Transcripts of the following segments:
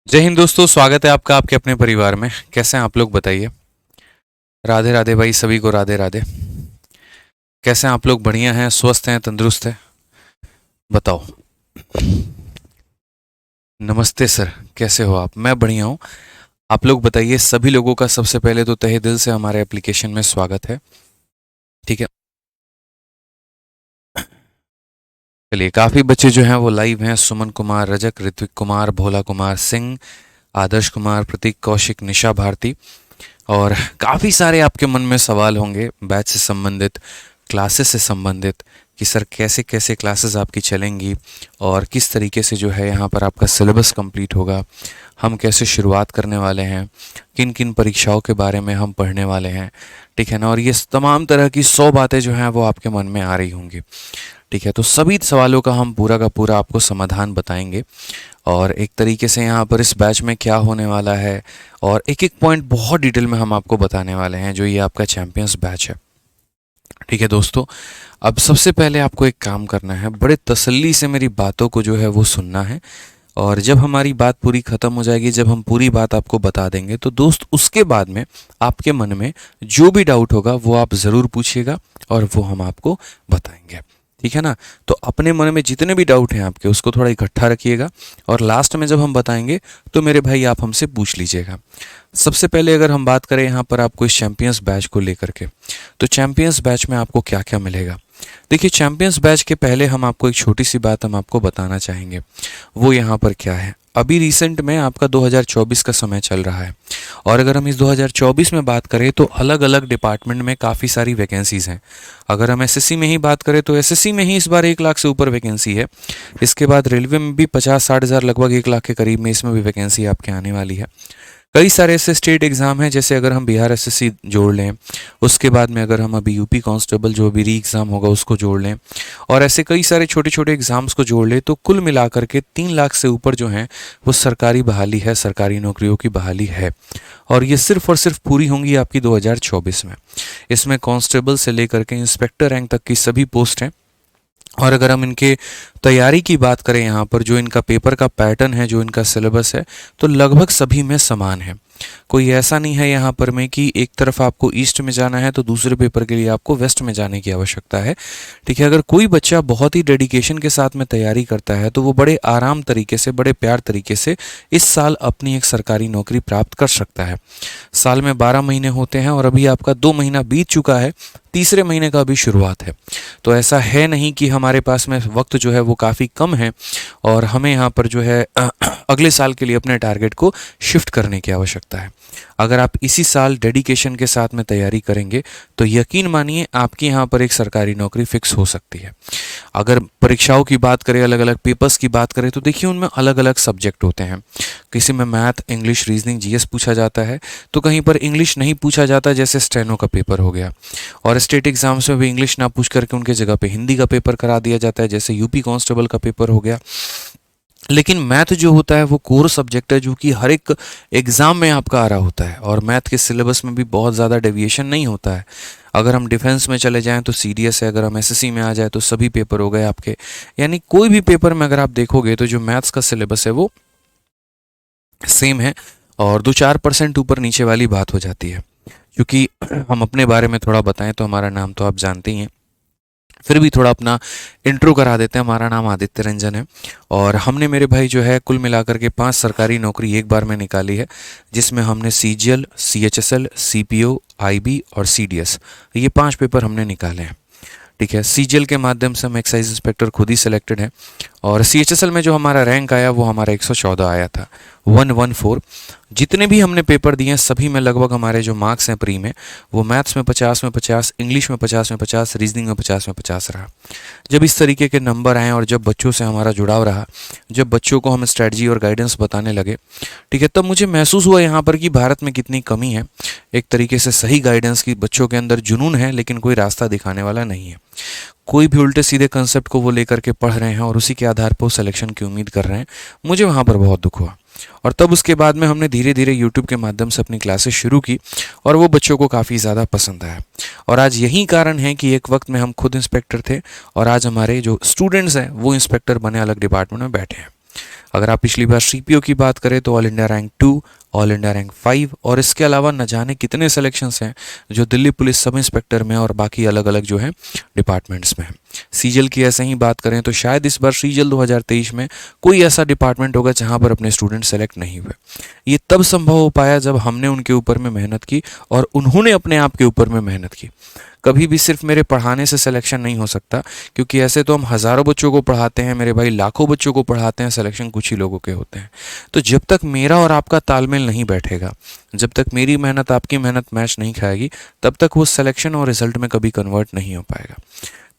जय हिंद दोस्तों, स्वागत है आपका आपके अपने परिवार में। कैसे हैं आप लोग, बताइए। राधे राधे भाई, सभी को राधे राधे। कैसे हैं आप लोग? बढ़िया हैं, स्वस्थ हैं, तंदुरुस्त हैं? बताओ। नमस्ते सर, कैसे हो आप? मैं बढ़िया हूँ। आप लोग बताइए। सभी लोगों का सबसे पहले तो तहे दिल से हमारे एप्लीकेशन में स्वागत है। ठीक है। चलिए, काफ़ी बच्चे जो हैं वो लाइव हैं। सुमन कुमार, रजक, ऋत्विक कुमार, भोला कुमार सिंह, आदर्श कुमार, प्रतीक कौशिक, निशा भारती। और काफ़ी सारे आपके मन में सवाल होंगे बैच से संबंधित, क्लासेस से संबंधित, कि सर कैसे कैसे क्लासेस आपकी चलेंगी और किस तरीके से जो है यहाँ पर आपका सिलेबस कंप्लीट होगा, हम कैसे शुरुआत करने वाले हैं, किन किन परीक्षाओं के बारे में हम पढ़ने वाले हैं। ठीक है ना। और ये तमाम तरह की 100 बातें जो हैं वो आपके मन में आ रही होंगी। ठीक है। तो सभी सवालों का हम पूरा का पूरा आपको समाधान बताएंगे और एक तरीके से यहाँ पर इस बैच में क्या होने वाला है और एक एक पॉइंट बहुत डिटेल में हम आपको बताने वाले हैं जो ये आपका चैंपियंस बैच है। ठीक है दोस्तों, अब सबसे पहले आपको एक काम करना है, बड़े तसल्ली से मेरी बातों को जो है वो सुनना है। और जब हमारी बात पूरी ख़त्म हो जाएगी, जब हम पूरी बात आपको बता देंगे, तो दोस्त उसके बाद में आपके मन में जो भी डाउट होगा वो आप ज़रूर पूछिएगा और वो हम आपको बताएंगे। ठीक है ना। तो अपने मन में जितने भी डाउट हैं आपके, उसको थोड़ा इकट्ठा रखिएगा और लास्ट में जब हम बताएंगे तो मेरे भाई आप हमसे पूछ लीजिएगा। सबसे पहले अगर हम बात करें यहाँ पर आपको इस चैंपियंस बैच को लेकर के, तो चैंपियंस बैच में आपको क्या क्या मिलेगा। देखिए, चैंपियंस बैच के पहले हम आपको एक छोटी सी बात हम आपको बताना चाहेंगे। वो यहाँ पर क्या है, अभी रिसेंट में आपका 2024 का समय चल रहा है और अगर हम इस 2024 में बात करें तो अलग अलग डिपार्टमेंट में काफ़ी सारी वैकेंसीज़ हैं। अगर हम एसएससी में ही बात करें तो एसएससी में ही इस बार 1 लाख से ऊपर वैकेंसी है। इसके बाद रेलवे में भी 50-60 हज़ार, लगभग 1 लाख के करीब में इसमें भी वैकेंसी आपके आने वाली है। कई सारे ऐसे स्टेट एग्ज़ाम हैं, जैसे अगर हम बिहार एसएससी जोड़ लें, उसके बाद में अगर हम अभी यूपी कांस्टेबल जो अभी री एग्ज़ाम होगा उसको जोड़ लें, और ऐसे कई सारे छोटे छोटे एग्ज़ाम्स को जोड़ लें, तो कुल मिलाकर के 3 लाख से ऊपर जो हैं वो सरकारी बहाली है, सरकारी नौकरियों की बहाली है। और ये सिर्फ और सिर्फ पूरी होंगी आपकी 2024 में। इसमें कांस्टेबल से लेकर के इंस्पेक्टर रैंक तक की सभी पोस्ट हैं। और अगर हम इनके तैयारी की बात करें, यहाँ पर जो इनका पेपर का पैटर्न है, जो इनका सिलेबस है, तो लगभग सभी में समान है। कोई ऐसा नहीं है यहाँ पर में कि एक तरफ आपको ईस्ट में जाना है तो दूसरे पेपर के लिए आपको वेस्ट में जाने की आवश्यकता है। ठीक है। अगर कोई बच्चा बहुत ही डेडिकेशन के साथ में तैयारी करता है तो वो बड़े आराम तरीके से, बड़े प्यार तरीके से इस साल अपनी एक सरकारी नौकरी प्राप्त कर सकता है। साल में 12 महीने होते हैं और अभी आपका 2 महीना बीत चुका है, तीसरे महीने का अभी शुरुआत है। तो ऐसा है नहीं कि हमारे पास में वक्त जो है वो काफ़ी कम है और हमें यहाँ पर जो है अगले साल के लिए अपने टारगेट को शिफ्ट करने की आवश्यकता है। अगर आप इसी साल डेडिकेशन के साथ में तैयारी करेंगे तो यकीन मानिए आपकी यहाँ पर एक सरकारी नौकरी फिक्स हो सकती है। अगर परीक्षाओं की बात करें, अलग अलग पेपर्स की बात करें, तो देखिए उनमें अलग अलग सब्जेक्ट होते हैं। किसी में मैथ, इंग्लिश, रीजनिंग, जीएस पूछा जाता है, तो कहीं पर इंग्लिश नहीं पूछा जाता, जैसे स्टेनो का पेपर हो गया। और स्टेट एग्जाम्स में भी इंग्लिश ना पूछ करके उनके जगह पे हिंदी का पेपर करा दिया जाता है, जैसे यूपी कांस्टेबल का पेपर हो गया। लेकिन मैथ जो होता है वो कोर सब्जेक्ट है, जो कि हर एक एग्ज़ाम में आपका आ रहा होता है और मैथ के सिलेबस में भी बहुत ज़्यादा डेविएशन नहीं होता है। अगर हम डिफेंस में चले जाएं तो सीडीएस है, अगर हम एसएससी में आ जाए तो सभी पेपर हो गए आपके। यानी कोई भी पेपर में अगर आप देखोगे तो जो मैथ्स का सिलेबस है वो सेम है और 2-4% ऊपर नीचे वाली बात हो जाती है। क्योंकि हम अपने बारे में थोड़ा बताएं तो हमारा नाम तो आप जानते ही हैं, फिर भी थोड़ा अपना इंट्रो करा देते हैं। हमारा नाम आदित्य रंजन है और हमने, मेरे भाई, जो है कुल मिलाकर के 5 सरकारी नौकरी एक बार में निकाली है, जिसमें हमने सीजीएल, सीएचएसएल, सीपीओ, आईबी और सीडीएस, ये 5 पेपर हमने निकाले हैं। ठीक है। सीजीएल के माध्यम से हम एक्साइज इंस्पेक्टर खुद ही सिलेक्टेड हैं और सीएचएसएल में जो हमारा रैंक आया वो हमारा 114 आया था, 114। जितने भी हमने पेपर दिए हैं सभी में लगभग हमारे जो मार्क्स हैं प्री में, वो मैथ्स में 50 में 50, इंग्लिश में 50 में 50, रीजनिंग में 50 में 50 रहा। जब इस तरीके के नंबर आए और जब बच्चों से हमारा जुड़ाव रहा, जब बच्चों को हम स्ट्रेटजी और गाइडेंस बताने लगे, ठीक है, तब मुझे महसूस हुआ यहाँ पर कि भारत में कितनी कमी है एक तरीके से सही गाइडेंस की। बच्चों के अंदर जुनून है लेकिन कोई रास्ता दिखाने वाला नहीं है। कोई भी उल्टे सीधे कंसेप्ट को वो लेकर के पढ़ रहे हैं और उसी के आधार पर सिलेक्शन की उम्मीद कर रहे हैं। मुझे वहाँ पर बहुत दुख हुआ और तब उसके बाद में हमने धीरे धीरे यूट्यूब के माध्यम से अपनी क्लासेस शुरू की और वो बच्चों को काफ़ी ज़्यादा पसंद आया। और आज यही कारण है कि एक वक्त में हम खुद इंस्पेक्टर थे और आज हमारे जो स्टूडेंट्स हैं वो इंस्पेक्टर बने, अलग डिपार्टमेंट में बैठे हैं। अगर आप पिछली बार सीपीओ की बात करें तो all India rank 2, all India rank 5 और इसके अलावा न जाने कितने सिलेक्शंस हैं जो दिल्ली पुलिस सब इंस्पेक्टर में और बाकी अलग अलग जो हैं डिपार्टमेंट्स में हैं। सीजल की ऐसे ही बात करें तो शायद इस बार सीजल 2023 में कोई ऐसा डिपार्टमेंट होगा जहां पर अपने स्टूडेंट सेलेक्ट नहीं हुए। ये तब संभव हो पाया जब हमने उनके ऊपर में मेहनत की और उन्होंने अपने आप के ऊपर में मेहनत की। कभी भी सिर्फ मेरे पढ़ाने से सिलेक्शन नहीं हो सकता, क्योंकि ऐसे तो हम हज़ारों बच्चों को पढ़ाते हैं मेरे भाई, लाखों बच्चों को पढ़ाते हैं, सिलेक्शन कुछ ही लोगों के होते हैं। तो जब तक मेरा और आपका तालमेल नहीं बैठेगा, जब तक मेरी मेहनत आपकी मेहनत मैच नहीं खाएगी, तब तक वो सिलेक्शन और रिजल्ट में कभी कन्वर्ट नहीं हो पाएगा।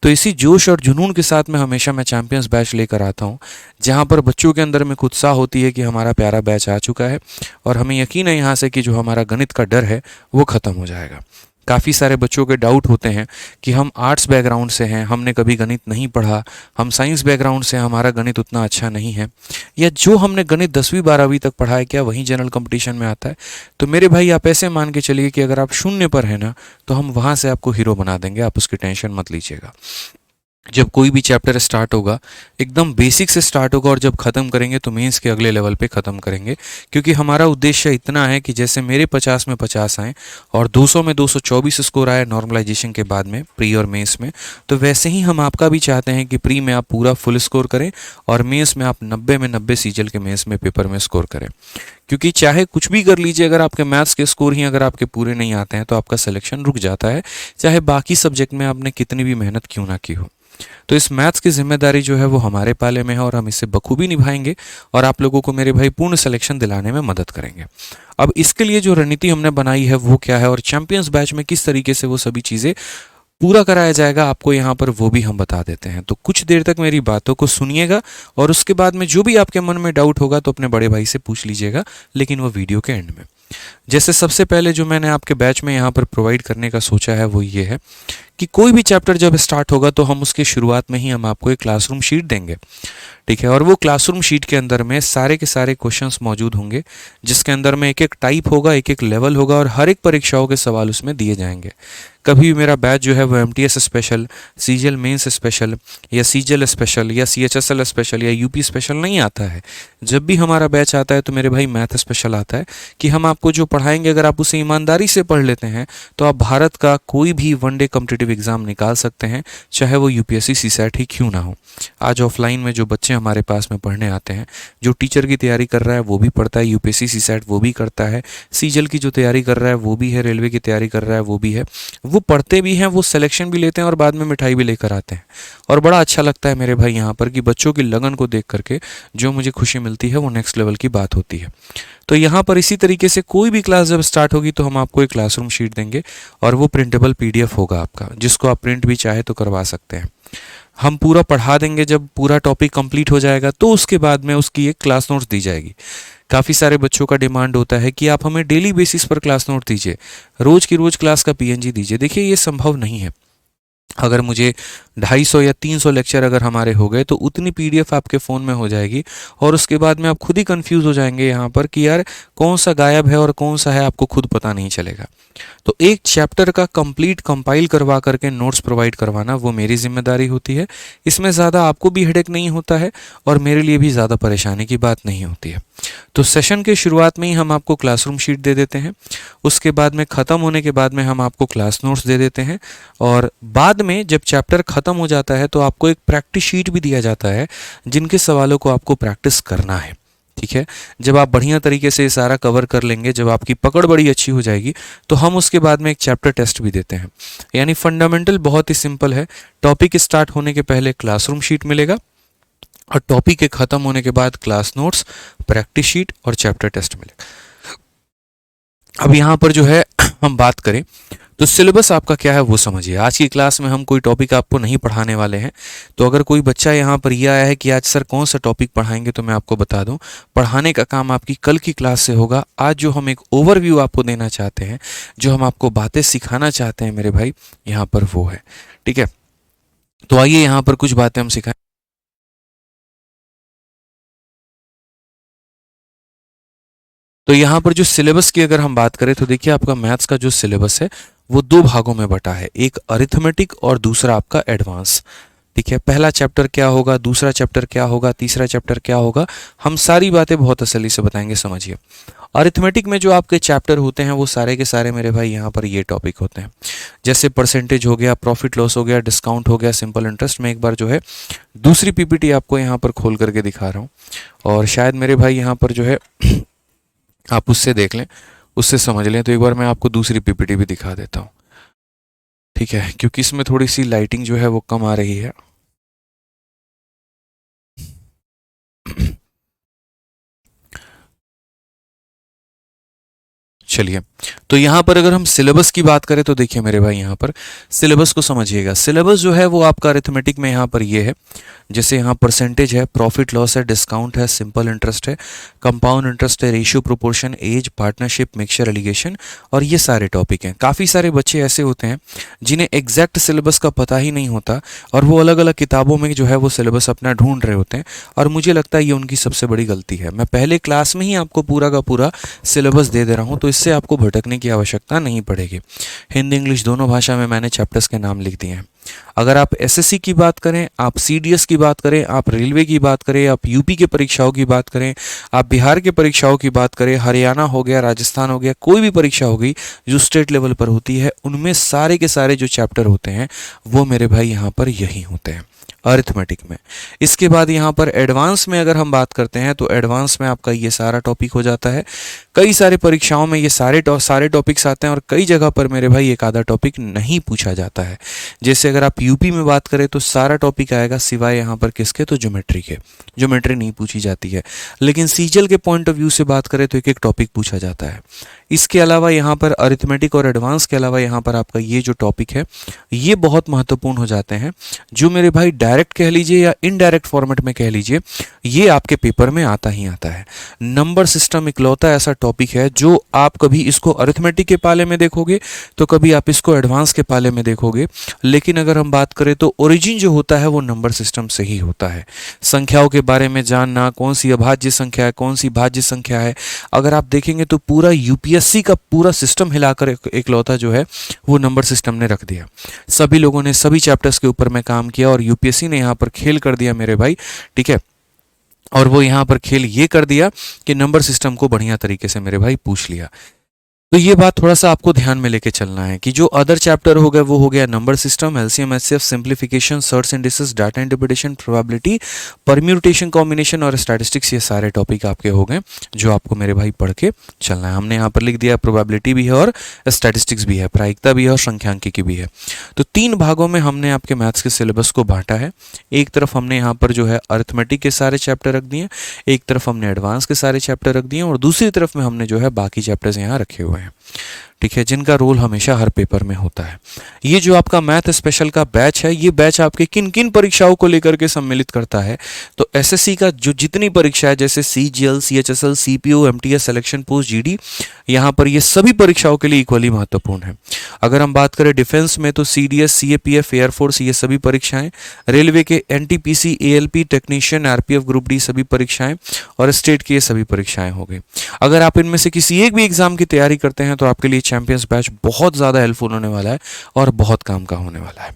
तो इसी जोश और जुनून के साथ में हमेशा मैं चैंपियंस बैच लेकर आता हूँ, जहाँ पर बच्चों के अंदर में उत्साह होती है कि हमारा प्यारा बैच आ चुका है और हमें यकीन है यहाँ से कि जो हमारा गणित का डर है वो ख़त्म हो जाएगा। काफ़ी सारे बच्चों के डाउट होते हैं कि हम आर्ट्स बैकग्राउंड से हैं, हमने कभी गणित नहीं पढ़ा, हम साइंस बैकग्राउंड से हैं, हमारा गणित उतना अच्छा नहीं है, या जो हमने गणित 10वीं 12वीं तक पढ़ा है क्या वहीं जनरल कंपटीशन में आता है। तो मेरे भाई आप ऐसे मान के चलिए कि अगर आप शून्य पर हैं ना, तो हम वहाँ से आपको हीरो बना देंगे, आप उसकी टेंशन मत लीजिएगा। जब कोई भी चैप्टर स्टार्ट होगा एकदम बेसिक से स्टार्ट होगा और जब ख़त्म करेंगे तो मेंस के अगले लेवल पे ख़त्म करेंगे, क्योंकि हमारा उद्देश्य इतना है कि जैसे मेरे 50 में 50 आए और 200 में 224 स्कोर आए नॉर्मलाइजेशन के बाद में प्री और मेंस में, तो वैसे ही हम आपका भी चाहते हैं कि प्री में आप पूरा फुल स्कोर करें और मेंस में आप 90 में 90 सीजल के मेंस में पेपर में स्कोर करें। क्योंकि चाहे कुछ भी कर लीजिए, अगर आपके मैथ्स के स्कोर ही अगर आपके पूरे नहीं आते हैं तो आपका सिलेक्शन रुक जाता है, चाहे बाकी सब्जेक्ट में आपने कितनी भी मेहनत क्यों ना की हो। तो इस मैथ्स की जिम्मेदारी जो है वो हमारे पाले में है और हम इसे बखूबी निभाएंगे और आप लोगों को मेरे भाई पूर्ण सिलेक्शन दिलाने में मदद करेंगे। अब इसके लिए जो रणनीति हमने बनाई है वो क्या है और चैंपियंस बैच में किस तरीके से वो सभी चीज़ें पूरा कराया जाएगा आपको यहाँ पर, वो भी हम बता देते हैं। तो कुछ देर तक मेरी बातों को सुनिएगा और उसके बाद में जो भी आपके मन में डाउट होगा तो अपने बड़े भाई से पूछ लीजिएगा, लेकिन वो वीडियो के एंड में। जैसे सबसे पहले जो मैंने आपके बैच में यहाँ पर प्रोवाइड करने का सोचा है वो ये है कि कोई भी चैप्टर जब स्टार्ट होगा तो हम उसके शुरुआत में ही हम आपको एक क्लासरूम शीट देंगे, ठीक है। और वो क्लासरूम शीट के अंदर में सारे के सारे क्वेश्चंस मौजूद होंगे, जिसके अंदर में एक एक टाइप होगा, एक एक लेवल होगा और हर एक परीक्षाओं के सवाल उसमें दिए जाएंगे। कभी भी मेरा बैच जो है वो MTS special, CGL mains special या सीजीएल स्पेशल या सीएचएसएल स्पेशल या यूपी स्पेशल नहीं आता है। जब भी हमारा बैच आता है तो मेरे भाई मैथ स्पेशल आता है कि हम आपको जो पढ़ाएंगे अगर आप उसे ईमानदारी से पढ़ लेते हैं तो आप भारत का कोई भी वनडे कॉम्पिटिटिव एग्जाम निकाल सकते हैं, चाहे वो यूपीएससी सीसैट ही क्यों ना हो। आज ऑफलाइन में जो बच्चे हमारे पास में पढ़ने आते हैं, जो टीचर की तैयारी कर रहा है वो भी पढ़ता है, यूपीएससी सीसैट वो भी करता है, सीजीएल की जो तैयारी कर रहा है वो भी है, रेलवे की तैयारी कर रहा है वो भी है, वो पढ़ते भी हैं, वो सिलेक्शन भी लेते हैं और बाद में मिठाई भी लेकर आते हैं। और बड़ा अच्छा लगता है मेरे भाई यहाँ पर कि बच्चों की लगन को देख करके जो मुझे खुशी मिलती है वो नेक्स्ट लेवल की बात होती है। तो यहाँ पर इसी तरीके से कोई भी क्लास जब स्टार्ट होगी तो हम आपको एक क्लासरूम शीट देंगे और वो प्रिंटेबल पीडीएफ होगा आपका, जिसको आप प्रिंट भी चाहे तो करवा सकते हैं। हम पूरा पढ़ा देंगे, जब पूरा टॉपिक कंप्लीट हो जाएगा तो उसके बाद में उसकी एक क्लास नोट्स दी जाएगी। काफ़ी सारे बच्चों का डिमांड होता है कि आप हमें डेली बेसिस पर क्लास नोट दीजिए, रोज़ की रोज़ क्लास का पीएनजी दीजिए। देखिए ये संभव नहीं है। अगर मुझे 250 या 300 लेक्चर अगर हमारे हो गए तो उतनी पीडीएफ आपके फ़ोन में हो जाएगी और उसके बाद में आप खुद ही कंफ्यूज हो जाएंगे यहाँ पर कि यार कौन सा गायब है और कौन सा है, आपको खुद पता नहीं चलेगा। तो एक चैप्टर का कंप्लीट कंपाइल करवा करके नोट्स प्रोवाइड करवाना वो मेरी जिम्मेदारी होती है। इसमें ज़्यादा आपको भी हेडेक नहीं होता है और मेरे लिए भी ज़्यादा परेशानी की बात नहीं होती है। तो सेशन के शुरुआत में ही हम आपको क्लासरूम शीट दे देते हैं, उसके बाद में ख़त्म होने के बाद में हम आपको क्लास नोट्स दे देते हैं और बाद में जब चैप्टर ख़त्म हो जाता है तो आपको एक प्रैक्टिस शीट भी दिया जाता है जिनके सवालों को आपको प्रैक्टिस करना है, ठीक है। जब आप बढ़िया तरीके से सारा कवर कर लेंगे, जब आपकी पकड़ बड़ी अच्छी हो जाएगी तो हम उसके बाद में एक चैप्टर टेस्ट भी देते हैं। यानी फंडामेंटल बहुत ही सिंपल है। टॉपिक स्टार्ट होने के पहले क्लासरूम शीट मिलेगा और टॉपिक के ख़त्म होने के बाद क्लास नोट्स, प्रैक्टिस शीट और चैप्टर टेस्ट मिलेगा। अब यहाँ पर जो है हम बात करें तो सिलेबस आपका क्या है वो समझिए। आज की क्लास में हम कोई टॉपिक आपको नहीं पढ़ाने वाले हैं। तो अगर कोई बच्चा यहाँ पर यह आया है कि आज सर कौन सा टॉपिक पढ़ाएंगे, तो मैं आपको बता दूं पढ़ाने का काम आपकी कल की क्लास से होगा। आज जो हम एक ओवरव्यू आपको देना चाहते हैं, जो हम आपको बातें सिखाना चाहते हैं मेरे भाई, यहाँ पर वो है, ठीक है। तो आइए यहाँ पर कुछ बातें हम सिखाएं। तो यहाँ पर जो सिलेबस की अगर हम बात करें तो देखिए आपका मैथ्स का जो सिलेबस है वो 2 भागों में बटा है, एक अरिथमेटिक और दूसरा आपका एडवांस, ठीक है, पहला चैप्टर क्या होगा, दूसरा चैप्टर क्या होगा, तीसरा चैप्टर क्या होगा, हम सारी बातें बहुत तसल्ली से बताएंगे। समझिए, अरिथमेटिक में जो आपके चैप्टर होते हैं वो सारे के सारे मेरे भाई यहाँ पर ये टॉपिक होते हैं, जैसे परसेंटेज हो गया, प्रॉफिट लॉस हो गया, डिस्काउंट हो गया, सिंपल इंटरेस्ट। में एक बार जो है दूसरी पीपीटी आपको यहाँ पर खोल करके दिखा रहा हूँ, और शायद मेरे भाई यहाँ पर जो है आप उससे देख लें, उससे समझ लें। तो एक बार मैं आपको दूसरी पीपीटी भी दिखा देता हूँ, ठीक है, क्योंकि इसमें थोड़ी सी लाइटिंग जो है वो कम आ रही है। चलिए, तो यहाँ पर अगर हम सिलेबस की बात करें तो देखिए मेरे भाई यहाँ पर सिलेबस को समझिएगा। सिलेबस जो है वो आपका अरिथमेटिक में यहाँ पर ये है, जैसे यहाँ परसेंटेज है, प्रॉफिट लॉस है, डिस्काउंट है, सिंपल इंटरेस्ट है, कंपाउंड इंटरेस्ट है, ratio proportion, age, partnership, mixture, alligation, और ये सारे टॉपिक हैं। काफ़ी सारे बच्चे ऐसे होते हैं जिन्हें एग्जैक्ट सिलेबस का पता ही नहीं होता, और वो अलग अलग किताबों में जो है वो सिलेबस अपना ढूंढ रहे होते हैं, और मुझे लगता है ये उनकी सबसे बड़ी गलती है। मैं पहले क्लास में ही आपको पूरा का पूरा सिलेबस दे रहा हूँ, तो इससे आपको भटकने की आवश्यकता नहीं पड़ेगी। हिंदी इंग्लिश दोनों भाषा में मैंने चैप्टर्स के नाम लिख दिए हैं। अगर आप एसएससी की बात करें, आप सीडीएस की बात करें, आप रेलवे की बात करें, आप यूपी के परीक्षाओं की बात करें, आप बिहार के परीक्षाओं की बात करें, हरियाणा हो गया, राजस्थान हो गया, कोई भी परीक्षा हो गई जो स्टेट लेवल पर होती है, उनमें सारे के सारे जो चैप्टर होते हैं वो मेरे भाई यहाँ पर यही होते हैं अरिथमेटिक में। इसके बाद यहाँ पर एडवांस में अगर हम बात करते हैं तो एडवांस में आपका ये सारा टॉपिक हो जाता है। कई सारे परीक्षाओं में ये सारे टॉपिक्स आते हैं, और कई जगह पर मेरे भाई एक आधा टॉपिक नहीं पूछा जाता है। जैसे अगर आप यूपी में बात करें तो सारा टॉपिक आएगा, सिवाय यहाँ पर किसके, तो ज्योमेट्री के। ज्योमेट्री नहीं पूछी जाती है, लेकिन सीजीएल के पॉइंट ऑफ व्यू से बात करें तो एक एक टॉपिक पूछा जाता है। इसके अलावा यहाँ पर अरिथमेटिक और एडवांस के अलावा यहाँ पर आपका ये जो टॉपिक है ये बहुत महत्वपूर्ण हो जाते हैं, जो मेरे भाई डायरेक्ट कह लीजिए या इनडायरेक्ट फॉर्मेट में कह लीजिए, ये आपके पेपर में आता ही आता है। नंबर सिस्टम इकलौता ऐसा टॉपिक है जो आप कभी इसको अरिथमेटिक के पाले में देखोगे तो कभी आप इसको एडवांस के पाले में देखोगे, लेकिन अगर हम बात करें तो ओरिजिन जो होता है वो नंबर सिस्टम से ही होता है। संख्याओं के बारे में जानना, कौन सी अभाज्य संख्या है, कौन सी भाज्य संख्या है, अगर आप देखेंगे तो पूरा यूपीएससी का पूरा सिस्टम हिलाकर इकलौता जो है वो नंबर सिस्टम ने रख दिया। सभी लोगों ने सभी चैप्टर्स के ऊपर में काम किया, और यूपीएससी ने यहाँ पर खेल कर दिया मेरे भाई, ठीक है। और वो यहाँ पर खेल ये कर दिया कि नंबर सिस्टम को बढ़िया तरीके से मेरे भाई पूछ लिया। तो ये बात थोड़ा सा आपको ध्यान में लेके चलना है कि जो अदर चैप्टर हो गए वो हो गया number system, LCM, HCF, simplification, search indices, data interpretation, probability, permutation, combination और स्टैटिस्टिक्स। ये सारे टॉपिक आपके हो गए जो आपको मेरे भाई पढ़ के चलना है। हमने यहाँ पर लिख दिया प्रोबेबिलिटी भी है और स्टैटिस्टिक्स भी है, प्रायिकता भी है और संख्यांकिकी भी है। तो 3 भागों में हमने आपके मैथ्स के सिलेबस को बांटा है। एक तरफ हमने यहाँ पर जो है अरिथमेटिक के सारे चैप्टर रख दिए, एक तरफ हमने एडवांस के सारे चैप्टर रख दिए, और दूसरी तरफ में हमने जो है बाकी चैप्टर्स यहाँ रखे हुए हैं, ठीक है, जिनका रोल हमेशा हर पेपर में होता है। ये जो आपका मैथ स्पेशल का बैच है, ये बैच आपके किन किन परीक्षाओं को लेकर के सम्मिलित करता है, तो एसएससी का जो जितनी परीक्षा है, जैसे CGL, CHSL, CPO, MTS, selection post, GD, यहाँ पर ये सभी परीक्षाओं के लिए इक्वली महत्वपूर्ण है। अगर हम बात करें डिफेंस में तो सीडीएस, सीएपीएफ, एयरफोर्स, ये सभी परीक्षाएं, रेलवे के NTPC, ALP, technician, RPF group D सभी परीक्षाएं, और स्टेट की ये सभी परीक्षाएं हो गई। अगर आप इनमें से किसी एक भी एग्जाम की तैयारी करते हैं तो आपके लिए चैंपियंस बैच बहुत ज़्यादा हेल्पफुल होने वाला है और बहुत काम का होने वाला है।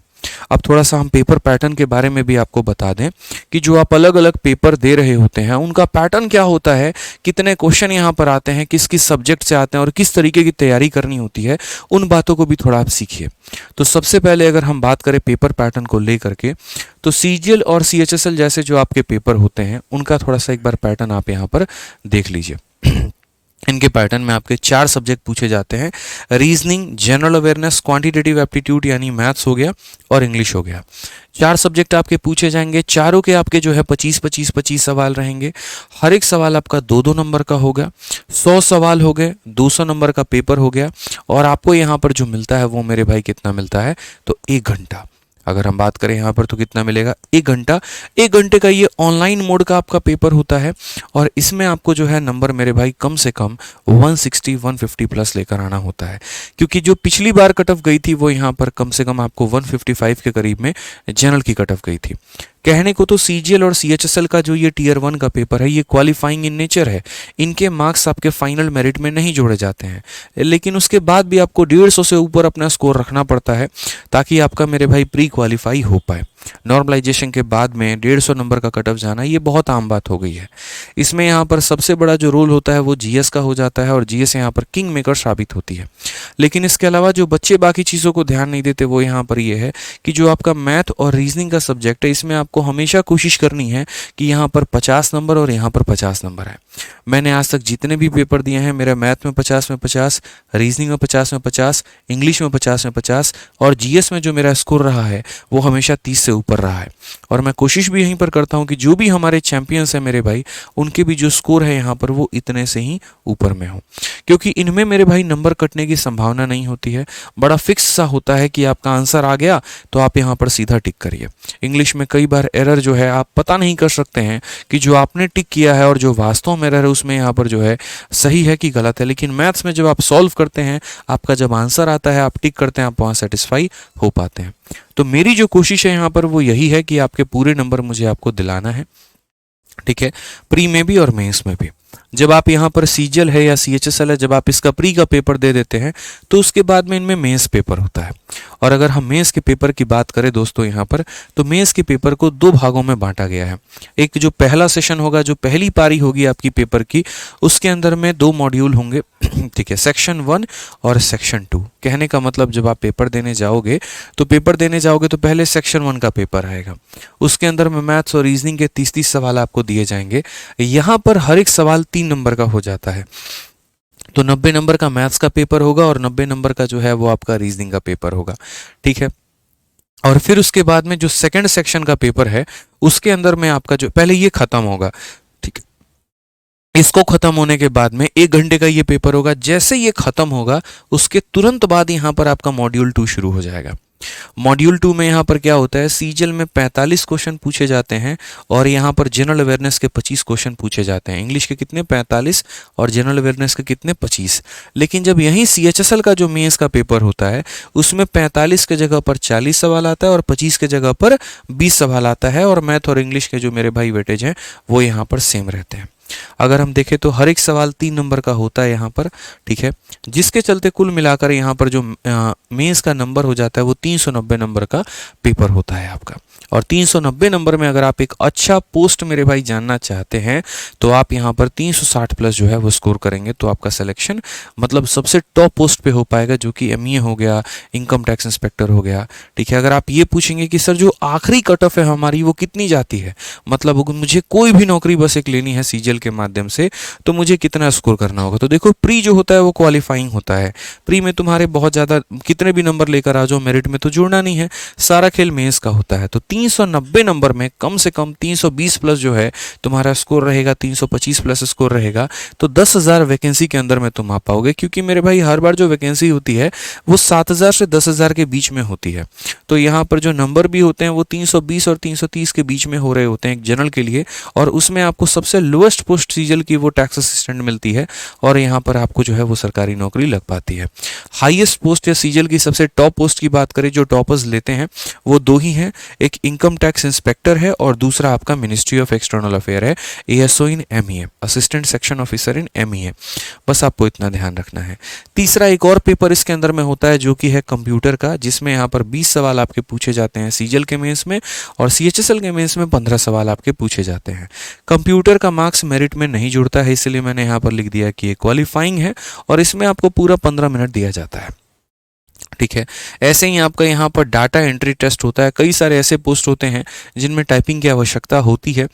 अब थोड़ा सा हम पेपर पैटर्न के बारे में भी आपको बता दें कि जो आप अलग अलग पेपर दे रहे होते हैं उनका पैटर्न क्या होता है, कितने क्वेश्चन यहाँ पर आते हैं, किस किस सब्जेक्ट से आते हैं और किस तरीके की तैयारी करनी होती है, उन बातों को भी थोड़ा आप सीखिए। तो सबसे पहले अगर हम बात करें पेपर पैटर्न को लेकर के, तो सीजीएल और सीएचएसएल जैसे जो आपके पेपर होते हैं उनका थोड़ा सा एक बार पैटर्न आप यहाँ पर देख लीजिए। इनके पैटर्न में आपके 4 सब्जेक्ट पूछे जाते हैं, reasoning, general awareness, quantitative aptitude यानी मैथ्स हो गया और इंग्लिश हो गया। 4 सब्जेक्ट आपके पूछे जाएंगे, चारों के आपके जो है 25 सवाल रहेंगे। हर एक सवाल आपका 2-2 नंबर का होगा। 100 सवाल हो गए, 200 नंबर का पेपर हो गया, और आपको यहाँ पर जो मिलता है वो मेरे भाई कितना मिलता है, तो 1 घंटा। अगर हम बात करें यहाँ पर तो कितना मिलेगा, 1 घंटा। 1 घंटे का ये ऑनलाइन मोड का आपका पेपर होता है, और इसमें आपको जो है नंबर मेरे भाई कम से कम 160-150 प्लस लेकर आना होता है, क्योंकि जो पिछली बार कट ऑफ गई थी वो यहाँ पर कम से कम आपको 155 के करीब में जनरल की कट ऑफ गई थी। कहने को तो सीजीएल और सीएचएसएल का जो ये टीयर 1 का पेपर है ये क्वालिफाइंग इन नेचर है, इनके मार्क्स आपके फाइनल मेरिट में नहीं जोड़े जाते हैं, लेकिन उसके बाद भी आपको 150 से ऊपर अपना स्कोर रखना पड़ता है ताकि आपका मेरे भाई प्री क्वालिफाई हो पाए। नॉर्मलाइजेशन के बाद में 150 नंबर का कट ऑफ जाना ये बहुत आम बात हो गई है। इसमें यहाँ पर सबसे बड़ा जो रोल होता है वो जीएस का हो जाता है और जीएस यहाँ पर किंग मेकर साबित होती है। लेकिन इसके अलावा जो बच्चे बाकी चीज़ों को ध्यान नहीं देते वो यहाँ पर ये है कि जो आपका मैथ और रीजनिंग का सब्जेक्ट है इसमें आपको हमेशा कोशिश करनी है कि यहाँ पर 50 नंबर और यहाँ पर 50 नंबर है। मैंने आज तक जितने भी पेपर दिए हैं मेरे मैथ में 50 में 50, रीजनिंग में 50 में 50, इंग्लिश में 50 में 50 और जीएस में जो मेरा स्कोर रहा है वो हमेशा 30 से ऊपर रहा है। और मैं कोशिश भी यहीं पर करता हूँ कि जो भी हमारे चैंपियंस हैं मेरे भाई उनके भी जो स्कोर है यहाँ पर वो इतने से ही ऊपर में हो, क्योंकि इनमें मेरे भाई नंबर कटने की संभावना नहीं होती है। बड़ा फिक्स सा होता है कि आपका आंसर आ गया तो आप यहाँ पर सीधा टिक करिए। इंग्लिश में कई बार एरर जो है आप पता नहीं कर सकते हैं कि जो आपने टिक किया है और जो वास्तव में एरर है उसमें यहाँ पर जो है सही है कि गलत है। लेकिन मैथ्स में जब आप सॉल्व करते हैं आपका जब आंसर आता है आप टिक करते हैं, आप वहाँ सेटिस्फाई हो पाते हैं। तो मेरी जो कोशिश है यहाँ पर वो यही है कि आपके पूरे नंबर मुझे आपको दिलाना है, ठीक है, प्री में भी और मेंस में भी। जब आप यहाँ पर सीजीएल है या सीएचएसएल है, जब आप इसका प्री का पेपर दे देते हैं तो उसके बाद में इनमें मेंस पेपर होता है। और अगर हम मेंस के पेपर की बात करें दोस्तों यहाँ पर, तो मेंस के पेपर को 2 भागों में बांटा गया है। एक जो पहला सेशन होगा, जो पहली पारी होगी आपकी पेपर की, उसके अंदर में 2 मॉड्यूल होंगे, ठीक है, सेक्शन 1 और सेक्शन 2। कहने का मतलब जब आप पेपर देने जाओगे तो पहले सेक्शन 1 का पेपर आएगा, उसके अंदर में मैथ्स और रीजनिंग के 30-30 सवाल आपको दिए जाएंगे। यहाँ पर हर एक सवाल 3 नंबर का हो जाता है। तो 90 नंबर का मैथ्स का पेपर होगा और 90 नंबर का जो है वो आपका रीजनिंग का पेपर होगा, ठीक है। और फिर उसके बाद में जो सेकंड सेक्शन का पेपर है उसके अंदर में आपका जो पहले ये खत्म होगा, ठीक है, इसको खत्म होने के बाद में 1 घंटे का ये पेपर होगा। जैसे ये खत्म होगा उसके तुरंत बाद यहाँ पर आपका मॉड्यूल 2 शुरू हो जाएगा। मॉड्यूल 2 में यहाँ पर क्या होता है, सीजीएल में 45 क्वेश्चन पूछे जाते हैं और यहाँ पर जनरल अवेयरनेस के 25 क्वेश्चन पूछे जाते हैं। इंग्लिश के कितने, 45, और जनरल अवेयरनेस के कितने, 25। लेकिन जब यहीं सीएचएसएल का जो मेंस का पेपर होता है उसमें 45 के जगह पर 40 सवाल आता है और 25 के जगह पर 20 सवाल आता है, और मैथ और इंग्लिश के जो मेरे भाई वेटेज हैं वो यहाँ पर सेम रहते हैं। अगर हम देखें तो हर एक सवाल 3 नंबर का होता है यहाँ पर, ठीक है, जिसके चलते कुल मिलाकर यहाँ पर जो मेंस का नंबर हो जाता है वो 390 नंबर का पेपर होता है आपका। और 390 नंबर में अगर आप एक अच्छा पोस्ट मेरे भाई जानना चाहते हैं तो आप यहाँ पर 360 प्लस जो है वो स्कोर करेंगे तो आपका सिलेक्शन मतलब सबसे टॉप पोस्ट पे हो पाएगा, जो कि एमईए हो गया, इनकम टैक्स इंस्पेक्टर हो गया, ठीक है। अगर आप ये पूछेंगे कि सर जो आखिरी कट ऑफ है हमारी वो कितनी जाती है, मतलब मुझे कोई भी नौकरी बस एक लेनी है सीजीएल के माध्यम से तो मुझे कितना स्कोर करना होगा, तो देखो प्री जो होता है वो क्वालिफाइंग होता है। प्री में तुम्हारे बहुत ज़्यादा कितने भी नंबर लेकर आ जाओ, मेरिट में तो जुड़ना नहीं है, सारा खेल मेंस का होता है। तो 390 नंबर में कम से कम 320 प्लस जो है तुम्हारा स्कोर रहेगा, 325 प्लस स्कोर रहेगा, तो 10,000 वैकेंसी के अंदर में तुम आ पाओगे। क्योंकि मेरे भाई हर बार जो वैकेंसी होती है वो 7,000 से 10,000 के बीच में होती है। तो यहाँ पर जो नंबर भी होते हैं वो 320 और 330 के बीच में हो रहे होते हैं एक जनरल के लिए, और उसमें आपको सबसे लोएस्ट पोस्ट सीजीएल की वो टैक्स असिस्टेंट मिलती है और यहाँ पर आपको जो है वो सरकारी नौकरी लग पाती है। हाईएस्ट पोस्ट या सीजीएल की सबसे टॉप पोस्ट की बात करें, जो टॉपर्स लेते हैं वो 2 ही हैं, एक इनकम टैक्स इंस्पेक्टर है और दूसरा आपका मिनिस्ट्री ऑफ एक्सटर्नल अफेयर है, ASO in MEA, assistant section officer in MEA. बस आपको इतना ध्यान रखना है। तीसरा एक और पेपर इसके अंदर में होता है जो कि है कंप्यूटर का, जिसमें यहाँ पर 20 सवाल आपके पूछे जाते हैं सीजीएल के मेंस में, और सीएचएसएल के मेंस में 15 सवाल आपके पूछे जाते हैं। कंप्यूटर का मार्क्स मेरिट में नहीं जुड़ता है, इसलिए मैंने यहाँ पर लिख दिया कि ये क्वालिफाइंग है और इसमें आपको पूरा 15 मिनट दिया जाता है, ठीक है। ऐसे ही आपका यहाँ पर डाटा एंट्री टेस्ट होता है। कई सारे ऐसे पोस्ट होते हैं जिनमें टाइपिंग की आवश्यकता होती है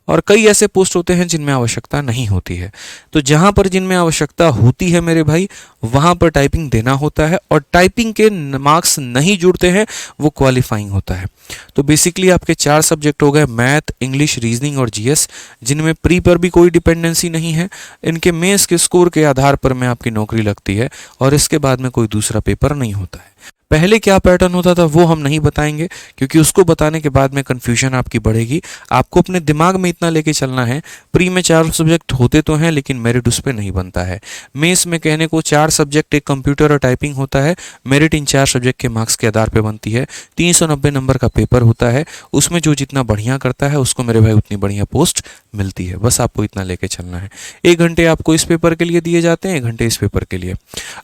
और कई ऐसे पोस्ट होते हैं जिनमें आवश्यकता नहीं होती है। तो जहाँ पर जिनमें आवश्यकता होती है मेरे भाई वहाँ पर टाइपिंग देना होता है, और टाइपिंग के मार्क्स नहीं जुड़ते हैं वो क्वालिफाइंग होता है। तो बेसिकली आपके 4 सब्जेक्ट हो गए, मैथ, इंग्लिश, रीजनिंग और जीएस, जिनमें प्री पर भी कोई डिपेंडेंसी नहीं है। इनके मेंस के स्कोर के आधार पर में आपकी नौकरी लगती है और इसके बाद में कोई दूसरा पेपर नहीं होता है। पहले क्या पैटर्न होता था वो हम नहीं बताएंगे, क्योंकि उसको बताने के बाद में कन्फ्यूजन आपकी बढ़ेगी। आपको अपने दिमाग में इतना लेके चलना है, प्री में 4 सब्जेक्ट होते तो हैं लेकिन मेरिट उस पर नहीं बनता है। मेंस में कहने को 4 सब्जेक्ट, एक कंप्यूटर और टाइपिंग होता है, मेरिट इन 4 सब्जेक्ट के मार्क्स के आधार पर बनती है। 390 नंबर का पेपर होता है, उसमें जो जितना बढ़िया करता है उसको मेरे भाई उतनी बढ़िया पोस्ट मिलती है। बस आपको इतना लेके चलना है। 1 घंटे आपको इस पेपर के लिए दिए जाते हैं, 1 घंटे इस पेपर के लिए।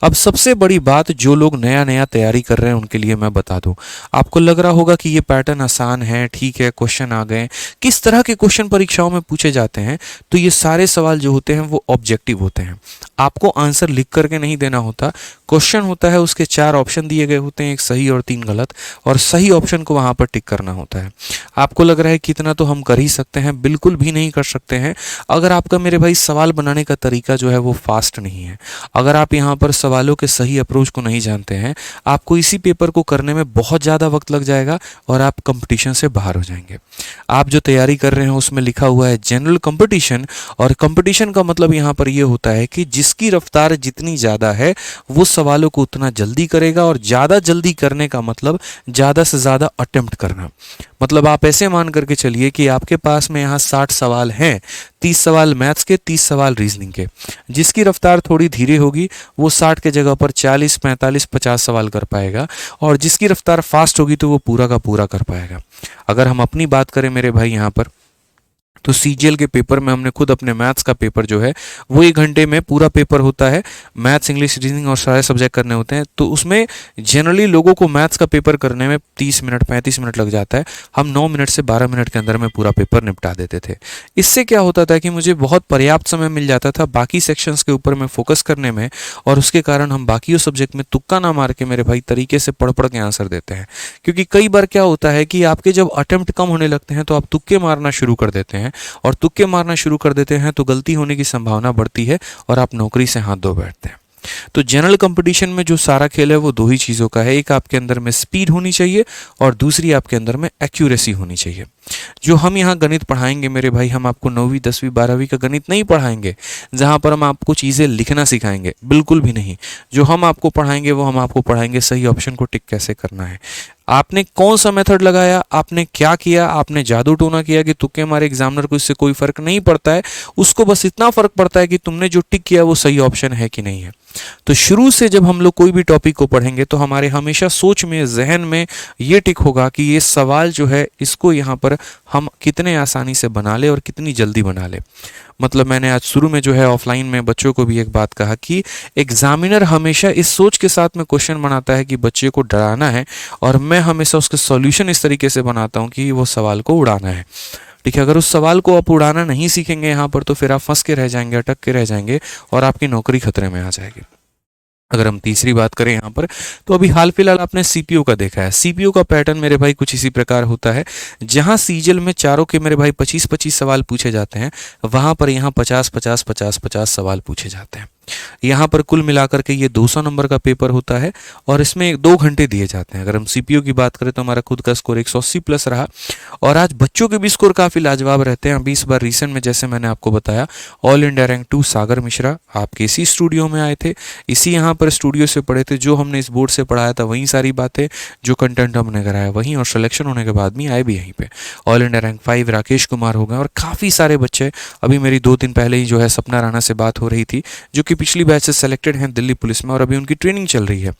अब सबसे बड़ी बात, जो लोग नया नया तैयारी कर कर रहे हैं उनके लिए मैं बता दूं। आपको लग रहा होगा कि ये पैटर्न आसान है, ठीक है, क्वेश्चन आ गए। किस तरह के क्वेश्चन परीक्षाओं में पूछे जाते हैं? तो ये सारे सवाल जो होते हैं वो ऑब्जेक्टिव होते हैं। आपको आंसर लिख करके नहीं देना होता। क्वेश्चन होता है, उसके 4 ऑप्शन दिए गए होते हैं, एक सही और 3 गलत, और सही ऑप्शन को वहां पर टिक करना होता है। आपको लग रहा है कि इतना तो हम कर ही सकते हैं, बिल्कुल भी नहीं कर सकते हैं अगर आपका मेरे भाई सवाल बनाने का तरीका जो है वो फास्ट नहीं है। अगर आप यहाँ पर सवालों के सही अप्रोच को नहीं जानते हैं, आपको इसी पेपर को करने में बहुत ज़्यादा वक्त लग जाएगा और आप कंपटीशन से बाहर हो जाएंगे। आप जो तैयारी कर रहे हैं उसमें लिखा हुआ है जनरल कंपटीशन, और कंपटीशन का मतलब यहाँ पर ये होता है कि जिसकी रफ्तार जितनी ज़्यादा है वो सवालों को उतना जल्दी करेगा, और ज़्यादा जल्दी करने का मतलब ज़्यादा से ज़्यादा अटेम्प्ट करना। मतलब आप ऐसे मान करके चलिए कि आपके पास में यहाँ 60 सवाल हैं, 30 सवाल मैथ्स के, 30 सवाल रीजनिंग के। जिसकी रफ्तार थोड़ी धीरे होगी वो 60 के जगह पर 40, 45, 50 सवाल कर पाएगा, और जिसकी रफ्तार फास्ट होगी तो वो पूरा का पूरा कर पाएगा। अगर हम अपनी बात करें मेरे भाई यहाँ पर, तो सीजीएल के पेपर में हमने खुद अपने मैथ्स का पेपर जो है वो 1 घंटे में पूरा पेपर होता है। मैथ्स, इंग्लिश, रीजनिंग और सारे सब्जेक्ट करने होते हैं, तो उसमें जनरली लोगों को मैथ्स का पेपर करने में 30 मिनट 35 मिनट लग जाता है। हम 9 मिनट से 12 मिनट के अंदर में पूरा पेपर निपटा देते थे। इससे क्या होता था कि मुझे बहुत पर्याप्त समय मिल जाता था बाकी सेक्शंस के ऊपर में फोकस करने में, और उसके कारण हम बाकी सब्जेक्ट में तुक्का ना मार के मेरे भाई तरीके से पढ़ पढ़ के आंसर देते हैं। क्योंकि कई बार क्या होता है कि आपके जब अटेम्प्ट कम होने लगते हैं तो आप तुक्के मारना शुरू कर देते हैं, और तुक्के मारना शुरू कर देते हैं तो गलती होने की संभावना बढ़ती है और आप नौकरी से हाथ धो बैठते हैं। तो जनरल कंपटीशन में जो सारा खेल है वो 2 ही चीज़ों का है। एक आपके अंदर में स्पीड होनी चाहिए और दूसरी आपके अंदर में एक्यूरेसी होनी चाहिए। जो हम यहाँ गणित पढ़ाएंगे मेरे भाई, हम आपको 9वीं 10वीं 12वीं का गणित नहीं पढ़ाएंगे जहाँ पर हम आपको चीज़ें लिखना सिखाएंगे, बिल्कुल भी नहीं। जो हम आपको पढ़ाएंगे वो हम आपको पढ़ाएंगे सही ऑप्शन को टिक कैसे करना है। आपने कौन सा मेथड लगाया, आपने क्या किया, आपने जादू टोना किया कि तुक्के मारे, एग्जामिनर को इससे कोई फर्क नहीं पड़ता है। उसको बस इतना फर्क पड़ता है कि तुमने जो टिक किया वो सही ऑप्शन है कि नहीं है। तो शुरू से जब हम लोग कोई भी टॉपिक को पढ़ेंगे तो हमारे हमेशा सोच में, जहन में ये टिक होगा कि ये सवाल जो है इसको यहाँ पर हम कितने आसानी से बना ले और कितनी जल्दी बना ले। मतलब मैंने आज शुरू में जो है ऑफलाइन में बच्चों को भी एक बात कहा कि एग्जामिनर हमेशा इस सोच के साथ में क्वेश्चन बनाता है कि बच्चे को डराना है, और मैं हमेशा उसके सॉल्यूशन इस तरीके से बनाता हूँ कि वो सवाल को उड़ाना है। ठीक है, अगर उस सवाल को आप उड़ाना नहीं सीखेंगे यहाँ पर तो फिर आप फंस के रह जाएंगे, अटक के रह जाएंगे और आपकी नौकरी खतरे में आ जाएगी। अगर हम तीसरी बात करें यहाँ पर, तो अभी हाल फिलहाल आपने सीपीयू का देखा है। सीपीयू का पैटर्न मेरे भाई कुछ इसी प्रकार होता है। जहाँ सीजीएल में चारों के मेरे भाई 25-25 सवाल पूछे जाते हैं, वहाँ पर यहाँ 50-50-50-50 सवाल पूछे जाते हैं। यहाँ पर कुल मिलाकर के ये 200 नंबर का पेपर होता है और इसमें 2 घंटे दिए जाते हैं। अगर हम सीपीयू की बात करें तो हमारा खुद का स्कोर 180 प्लस रहा, और आज बच्चों के भी स्कोर काफ़ी लाजवाब रहते हैं। अभी इस बार रिसेंट में जैसे मैंने आपको बताया, ऑल इंडिया रैंक 2 सागर मिश्रा आपके इसी स्टूडियो में आए थे, इसी यहाँ पर स्टूडियो से पढ़े थे। जो हमने इस बोर्ड से पढ़ाया था वहीं सारी बातें, जो कंटेंट हमने कराया वहीं, और सिलेक्शन होने के बाद भी आए भी यहीं पे। All India rank 5 Rakesh Kumar हो गए, और काफ़ी सारे बच्चे, अभी मेरी 2 दिन पहले ही जो है सपना राणा से बात हो रही थी, जो कि पिछली बैच से सेलेक्टेड हैं दिल्ली पुलिस में, और अभी उनकी ट्रेनिंग चल रही है।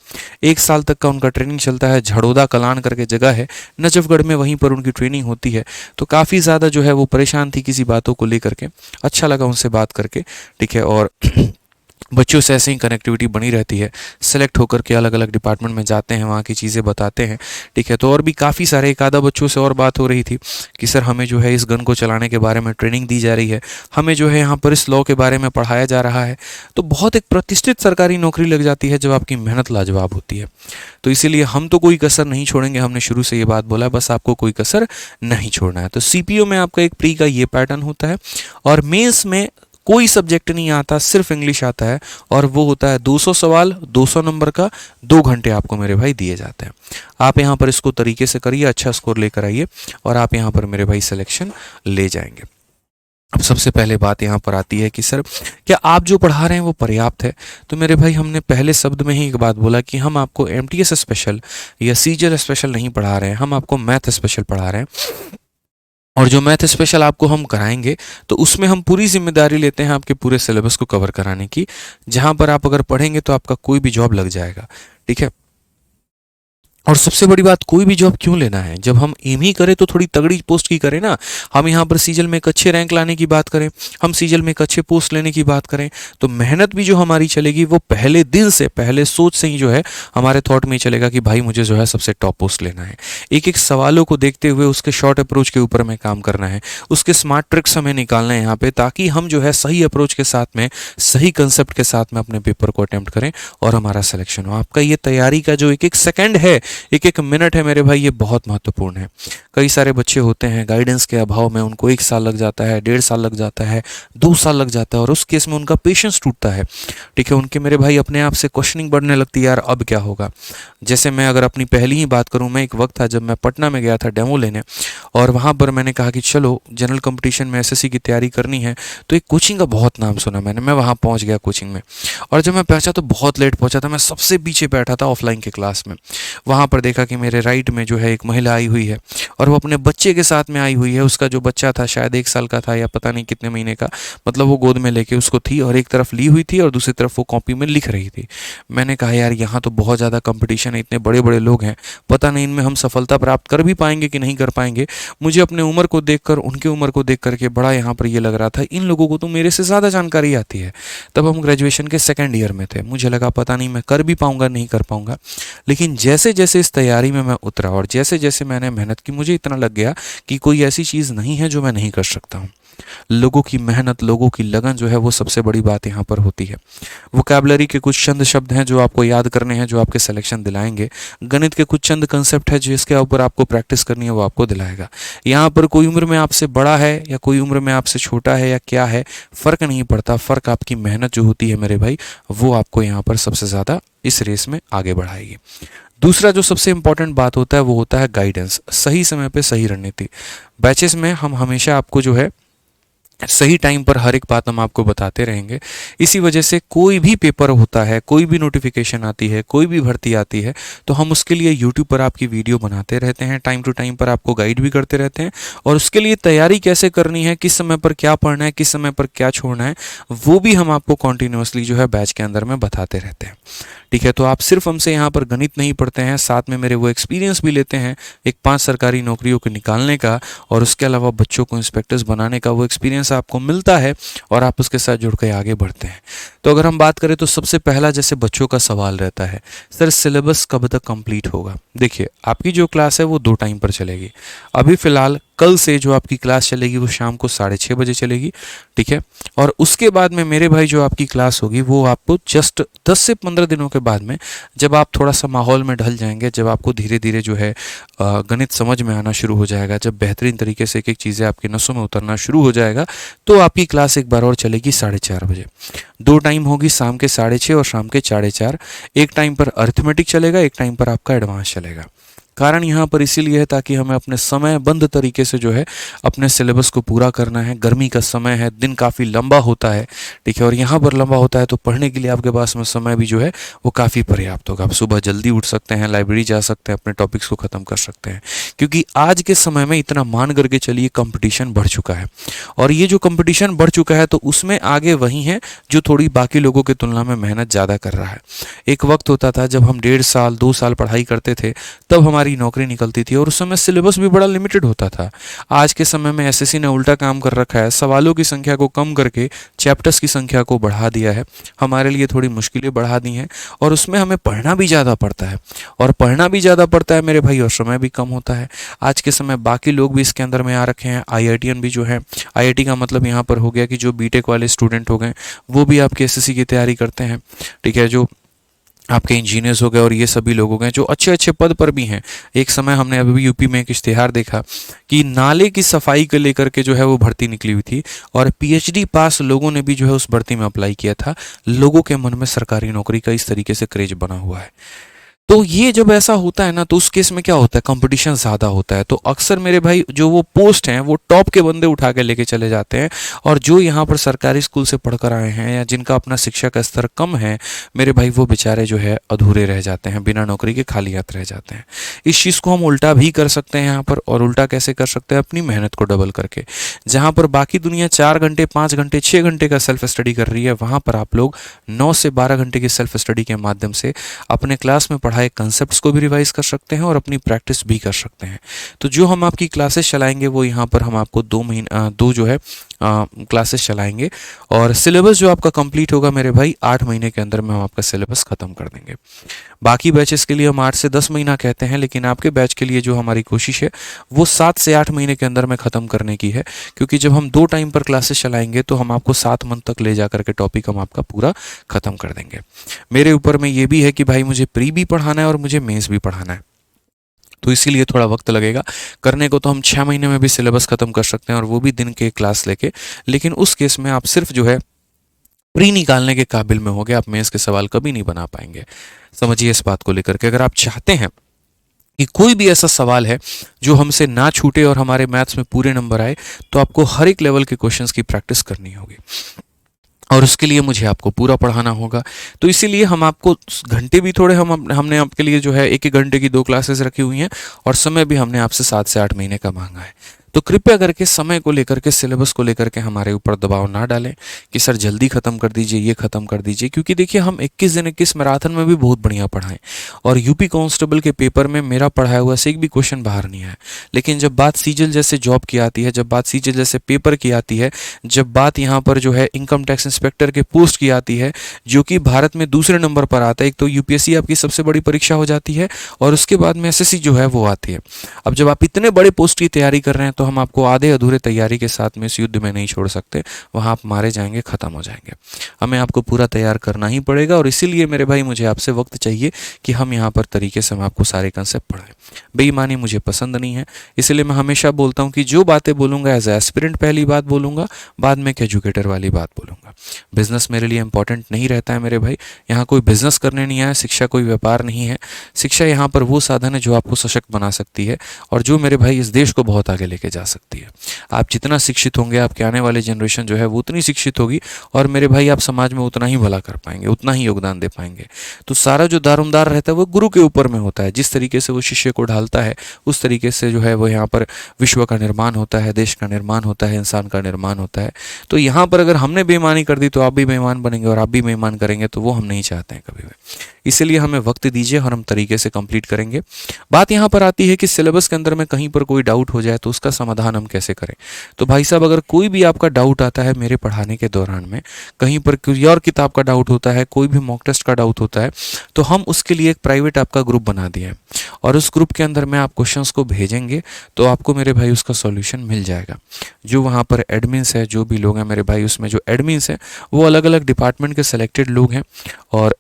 1 साल तक का उनका ट्रेनिंग चलता है। झड़ोदा कलान करके जगह है नजफगढ़ में, वहीं पर उनकी ट्रेनिंग होती है। तो काफ़ी ज़्यादा जो है वो परेशान थी किसी बातों को लेकर के। अच्छा लगा उनसे बात करके, ठीक है। और बच्चों से ऐसे ही कनेक्टिविटी बनी रहती है। सेलेक्ट होकर के अलग अलग डिपार्टमेंट में जाते हैं, वहाँ की चीज़ें बताते हैं, ठीक है। तो और भी काफ़ी सारे एक आधा बच्चों से और बात हो रही थी कि सर हमें जो है इस गन को चलाने के बारे में ट्रेनिंग दी जा रही है, हमें जो है यहाँ पर इस लॉ के बारे में पढ़ाया जा रहा है। तो बहुत एक प्रतिष्ठित सरकारी नौकरी लग जाती है जब आपकी मेहनत लाजवाब होती है। तो इसीलिए हम तो कोई कसर नहीं छोड़ेंगे, हमने शुरू से ये बात बोला है, बस आपको कोई कसर नहीं छोड़ना है। तो सीपीयू में आपका एक प्री का ये पैटर्न होता है, और मेंस में कोई सब्जेक्ट नहीं आता, सिर्फ इंग्लिश आता है, और वो होता है 200 सवाल 200 नंबर का, 2 घंटे आपको मेरे भाई दिए जाते हैं। आप यहाँ पर इसको तरीके से करिए, अच्छा स्कोर लेकर आइए, और आप यहाँ पर मेरे भाई सिलेक्शन ले जाएंगे। अब सबसे पहले बात यहाँ पर आती है कि सर क्या आप जो पढ़ा रहे हैं वो पर्याप्त है? तो मेरे भाई हमने पहले शब्द में ही एक बात बोला कि हम आपको एमटीएस स्पेशल या सीजीएल स्पेशल नहीं पढ़ा रहे हैं, हम आपको मैथ स्पेशल पढ़ा रहे हैं। और जो मैथ स्पेशल आपको हम कराएंगे तो उसमें हम पूरी जिम्मेदारी लेते हैं आपके पूरे सिलेबस को कवर कराने की, जहां पर आप अगर पढ़ेंगे तो आपका कोई भी जॉब लग जाएगा, ठीक है। और सबसे बड़ी बात, कोई भी जॉब क्यों लेना है, जब हम एम ही करें तो थोड़ी तगड़ी पोस्ट की करें ना। हम यहाँ पर सीजल में एक अच्छे रैंक लाने की बात करें, हम सीजल में एक अच्छे पोस्ट लेने की बात करें, तो मेहनत भी जो हमारी चलेगी वो पहले दिन से, पहले सोच से ही जो है हमारे थॉट में ही चलेगा कि भाई मुझे जो है सबसे टॉप पोस्ट लेना है। एक एक सवालों को देखते हुए उसके शॉर्ट अप्रोच के ऊपर हमें काम करना है, उसके स्मार्ट ट्रिक्स हमें निकालना है यहाँ पे, ताकि हम जो है सही अप्रोच के साथ में, सही कंसेप्ट के साथ में अपने पेपर को अटेम्प्ट करें और हमारा सिलेक्शन हो। आपका ये तैयारी का जो एक एक सेकंड है, एक एक मिनट है मेरे भाई, ये बहुत महत्वपूर्ण है। कई सारे बच्चे होते हैं गाइडेंस के अभाव में, उनको 1 साल लग जाता है, 1.5 साल लग जाता है, 2 साल लग जाता है, और उस केस में उनका पेशेंस टूटता है। ठीक है, उनके मेरे भाई अपने आप से क्वेश्चनिंग बढ़ने लगती है, यार अब क्या होगा। जैसे मैं अगर अपनी पहली ही बात करूं, मैं एक वक्त था जब मैं पटना में गया था डेमो लेने, और वहां पर मैंने कहा कि चलो जनरल कंपटीशन में एसएससी की तैयारी करनी है, तो एक कोचिंग का बहुत नाम सुना मैंने, मैं वहां पहुंच गया कोचिंग में। और जब मैं पहुंचा तो बहुत लेट पहुंचा था, मैं सबसे पीछे बैठा था ऑफलाइन के क्लास में। वहां पर देखा कि मेरे राइट में जो है एक महिला आई हुई है, और वो अपने बच्चे के साथ में आई हुई है। उसका जो बच्चा था शायद 1 साल का था या पता नहीं कितने महीने का, मतलब वो गोद में लेके उसको थी, और एक तरफ ली हुई थी और दूसरी तरफ वो कॉपी में लिख रही थी। मैंने कहा यार यहाँ तो बहुत ज़्यादा कंपटीशन है, इतने बड़े बड़े लोग हैं, पता नहीं इनमें हम सफलता प्राप्त कर भी पाएंगे कि नहीं कर पाएंगे। मुझे अपने उम्र को देखकर, उनकी उम्र को देख करके बड़ा यहाँ पर ये लग रहा था, इन लोगों को तो मेरे से ज़्यादा जानकारी आती है। तब हम ग्रेजुएशन के सेकेंड ईयर में थे, मुझे लगा पता नहीं मैं कर भी पाऊंगा नहीं कर पाऊंगा। लेकिन जैसे जैसे इस तैयारी में मैं उतरा और जैसे जैसे मैंने मेहनत की, मुझे इतना लग गया कि कोई ऐसी चीज़ नहीं है जो मैं नहीं कर सकता हूँ। लोगों की मेहनत, लोगों की लगन जो है वो सबसे बड़ी बात यहाँ पर होती है। वोकैबुलरी के कुछ चंद शब्द हैं जो आपको याद करने हैं, जो आपके सिलेक्शन दिलाएंगे। गणित के कुछ चंद कंसेप्ट है जिसके ऊपर आपको प्रैक्टिस करनी है, वो आपको दिलाएगा। यहाँ पर कोई उम्र में आपसे बड़ा है या कोई उम्र में आपसे छोटा है या क्या है, फ़र्क नहीं पड़ता। फ़र्क आपकी मेहनत जो होती है मेरे भाई, वो आपको यहाँ पर सबसे ज़्यादा इस रेस में आगे बढ़ाएगी। दूसरा जो सबसे इंपॉर्टेंट बात होता है वो होता है गाइडेंस, सही समय पे सही रणनीति। बैचेस में हम हमेशा आपको जो है सही टाइम पर हर एक बात हम आपको बताते रहेंगे। इसी वजह से कोई भी पेपर होता है, कोई भी नोटिफिकेशन आती है, कोई भी भर्ती आती है, तो हम उसके लिए यूट्यूब पर आपकी वीडियो बनाते रहते हैं, टाइम टू टाइम पर आपको गाइड भी करते रहते हैं। और उसके लिए तैयारी कैसे करनी है, किस समय पर क्या पढ़ना है, किस समय पर क्या छोड़ना है, वो भी हम आपको कॉन्टिन्यूसली जो है बैच के अंदर में बताते रहते हैं। ठीक है, तो आप सिर्फ हमसे यहाँ पर गणित नहीं पढ़ते हैं, साथ में मेरे वो एक्सपीरियंस भी लेते हैं एक 5 सरकारी नौकरियों को निकालने का, और उसके अलावा बच्चों को इंस्पेक्टर्स बनाने का वो एक्सपीरियंस आपको मिलता है, और आप उसके साथ जुड़ के आगे बढ़ते हैं। तो अगर हम बात करें तो सबसे पहला जैसे बच्चों का सवाल रहता है, सर सिलेबस कब तक कंप्लीट होगा। देखिए, आपकी जो क्लास है वो 2 टाइम पर चलेगी। अभी फ़िलहाल कल से जो आपकी क्लास चलेगी वो शाम को 6:30 बजे चलेगी। ठीक है, और उसके बाद में मेरे भाई जो आपकी क्लास होगी वो आपको जस्ट 10 से 15 दिनों के बाद में, जब आप थोड़ा सा माहौल में ढल जाएंगे, जब आपको धीरे धीरे जो है गणित समझ में आना शुरू हो जाएगा, जब बेहतरीन तरीके से एक एक चीज़ें आपकी नसों में उतरना शुरू हो जाएगा, तो आपकी क्लास एक बार और चलेगी 4:30 बजे। 2 टाइम होगी, शाम के 6:30 और शाम के 4:30। एक टाइम पर अरिथमेटिक चलेगा, एक टाइम पर आपका एडवांस चलेगा। कारण यहाँ पर इसीलिए है ताकि हमें अपने समय बंद तरीके से जो है अपने सिलेबस को पूरा करना है। गर्मी का समय है, दिन काफ़ी लंबा होता है। ठीक है, और यहाँ पर लंबा होता है तो पढ़ने के लिए आपके पास में समय भी जो है वो काफ़ी पर्याप्त होगा। आप सुबह जल्दी उठ सकते हैं, लाइब्रेरी जा सकते हैं, अपने टॉपिक्स को ख़त्म कर सकते हैं। क्योंकि आज के समय में इतना मान करके चलिए कंपटीशन बढ़ चुका है, और ये जो कंपटीशन बढ़ चुका है तो उसमें आगे वही है जो थोड़ी बाकी लोगों की तुलना में मेहनत ज़्यादा कर रहा है। एक वक्त होता था जब हम 1.5 साल 2 साल पढ़ाई करते थे, तब हमारी नौकरी निकलती थी, और उस समय सिलेबस भी बड़ा लिमिटेड होता था। आज के समय में एसएससी ने उल्टा काम कर रखा है, सवालों की संख्या को कम करके चैप्टर्स की संख्या को बढ़ा दिया है, हमारे लिए थोड़ी मुश्किलें बढ़ा दी हैं, और उसमें हमें पढ़ना भी ज़्यादा पड़ता है, और पढ़ना भी ज़्यादा पड़ता है मेरे भाई, और समय भी कम होता है। आज के समय बाकी लोग भी इसके अंदर में आ रखे हैं, आईआईटीएन भी जो है, आईआईटी का मतलब यहाँ पर हो गया कि जो बीटेक वाले स्टूडेंट हो गए वो भी आपके एसएससी की तैयारी करते हैं। ठीक है, जो आपके इंजीनियर्स हो गए और ये सभी लोग हो गए जो अच्छे अच्छे पद पर भी हैं। एक समय हमने अभी यूपी में एक इश्तिहार देखा कि नाले की सफाई को लेकर के जो है वो भर्ती निकली हुई थी, और पीएचडी पास लोगों ने भी जो है उस भर्ती में अप्लाई किया था। लोगों के मन में सरकारी नौकरी का इस तरीके से क्रेज बना हुआ है। तो ये जब ऐसा होता है ना, तो उस केस में क्या होता है, कंपटीशन ज़्यादा होता है। तो अक्सर मेरे भाई जो वो पोस्ट हैं वो टॉप के बंदे उठा के लेके चले जाते हैं, और जो यहाँ पर सरकारी स्कूल से पढ़कर आए हैं या जिनका अपना शिक्षा का स्तर कम है मेरे भाई, वो बेचारे जो है अधूरे रह जाते हैं, बिना नौकरी के खाली हाथ रह जाते हैं। इस चीज़ को हम उल्टा भी कर सकते हैं यहाँ पर, और उल्टा कैसे कर सकते हैं, अपनी मेहनत को डबल करके। जहाँ पर बाकी दुनिया 4 घंटे 5 घंटे 6 घंटे का सेल्फ स्टडी कर रही है, वहाँ पर आप लोग 9 से 12 घंटे की सेल्फ स्टडी के माध्यम से अपने क्लास में पढ़ा पढ़ाए कंसेप्ट्स को भी रिवाइज कर सकते हैं और अपनी प्रैक्टिस भी कर सकते हैं। तो जो हम आपकी क्लासेस चलाएंगे वो यहाँ पर हम आपको 2 जो है क्लासेस चलाएंगे, और सिलेबस जो आपका कंप्लीट होगा मेरे भाई 8 महीने के अंदर में हम आपका सिलेबस ख़त्म कर देंगे। बाकी बैचेस के लिए हम 8 से 10 महीना कहते हैं, लेकिन आपके बैच के लिए जो हमारी कोशिश है वो 7 से 8 महीने के अंदर में ख़त्म करने की है, क्योंकि जब हम 2 टाइम पर क्लासेस चलाएंगे तो हम आपको 7 मंथ तक ले जा करके टॉपिक हम आपका पूरा ख़त्म कर देंगे। मेरे ऊपर में ये भी है कि भाई मुझे प्री भी पढ़ाना है और मुझे मेंस भी पढ़ाना है, तो इसीलिए थोड़ा वक्त लगेगा। करने को तो हम 6 महीने में भी सिलेबस ख़त्म कर सकते हैं, और वो भी दिन के क्लास लेके, लेकिन उस केस में आप सिर्फ जो है प्री निकालने के काबिल में होगे, आप मेंस के सवाल कभी नहीं बना पाएंगे। समझिए इस बात को लेकर के, अगर आप चाहते हैं कि कोई भी ऐसा सवाल है जो हमसे ना छूटे और हमारे मैथ्स में पूरे नंबर आए, तो आपको हर एक लेवल के क्वेश्चंस की प्रैक्टिस करनी होगी, और उसके लिए मुझे आपको पूरा पढ़ाना होगा। तो इसीलिए हम आपको घंटे भी थोड़े हमने आपके लिए जो है 1-1 घंटे की 2 क्लासेस रखी हुई हैं, और समय भी हमने आपसे 7 से 8 महीने का मांगा है। तो कृपया करके समय को लेकर के, सिलेबस को लेकर के हमारे ऊपर दबाव ना डालें कि सर जल्दी ख़त्म कर दीजिए, ये ख़त्म कर दीजिए, क्योंकि देखिए हम 21 दिन 21 मैराथन में भी बहुत बढ़िया पढ़ाएं, और यूपी कांस्टेबल के पेपर में मेरा पढ़ाया हुआ से एक भी क्वेश्चन बाहर नहीं आया। लेकिन जब बात सीजल जैसे जॉब की आती है, जब बात सीजल जैसे पेपर की आती है, जब बात यहाँ पर जो है इनकम टैक्स इंस्पेक्टर के पोस्ट की आती है, जो कि भारत में दूसरे नंबर पर आता है, एक तो यूपीएससी आपकी सबसे बड़ी परीक्षा हो जाती है, और उसके बाद में एसएससी जो है वो आती है। अब जब आप इतने बड़े पोस्ट की तैयारी कर रहे हैं, तो हम आपको आधे अधूरे तैयारी के साथ में इस युद्ध में नहीं छोड़ सकते, वहाँ आप मारे जाएंगे, ख़त्म हो जाएंगे। हमें आपको पूरा तैयार करना ही पड़ेगा, और इसीलिए मेरे भाई मुझे आपसे वक्त चाहिए कि हम यहाँ पर तरीके से हम आपको सारे कंसेप्ट पढ़ाएं। बेईमानी मुझे पसंद नहीं है, इसलिए मैं हमेशा बोलता हूँ कि जो बातें बोलूँगा एज एस्पिरेंट पहली बात बोलूँगा, बाद में एक एजुकेटर वाली बात बोलूँगा। बिजनेस मेरे लिए इंपॉर्टेंट नहीं रहता है मेरे भाई, यहाँ कोई बिजनेस करने नहीं आया, शिक्षा कोई व्यापार नहीं है। शिक्षा यहाँ पर वो साधन है जो आपको सशक्त बना सकती है, और जो मेरे भाई इस देश को बहुत आगे लेके जा सकती है। आप जितना शिक्षित होंगे, आपके आने वाली जनरेशन जो है वो उतनी शिक्षित होगी, और मेरे भाई आप समाज में उतना ही भला कर पाएंगे, उतना ही योगदान दे पाएंगे। तो सारा जो दारोमदार रहता है वो गुरु के ऊपर में होता है, जिस तरीके से वो शिष्य को ढालता है उस तरीके से जो है वो यहाँ पर विश्व का निर्माण होता है, देश का निर्माण होता है, इंसान का निर्माण होता है। तो यहाँ पर अगर हमने बेईमानी कर दी तो आप भी बेईमान बनेंगे, और आप भी बेईमान करेंगे तो वो हम नहीं चाहते हैं कभी भी। इसलिए हमें वक्त दीजिए और हम तरीके से कंप्लीट करेंगे। बात यहाँ पर आती है कि सिलेबस के अंदर में कहीं पर कोई डाउट हो जाए तो उसका समाधान हम कैसे करें। तो भाई साहब, अगर कोई भी आपका डाउट आता है मेरे पढ़ाने के दौरान में, कहीं पर कोई और किताब का डाउट होता है, कोई भी मॉक टेस्ट का डाउट होता है, तो हम उसके लिए एक प्राइवेट आपका ग्रुप बना दिया है, और उस ग्रुप के अंदर में आप क्वेश्चंस को भेजेंगे तो आपको मेरे भाई उसका सॉल्यूशन मिल जाएगा। जो वहाँ पर एडमिन्स है, जो भी लोग हैं मेरे भाई, उसमें जो एडमिन्स हैं वो अलग अलग डिपार्टमेंट के सेलेक्टेड लोग हैं, और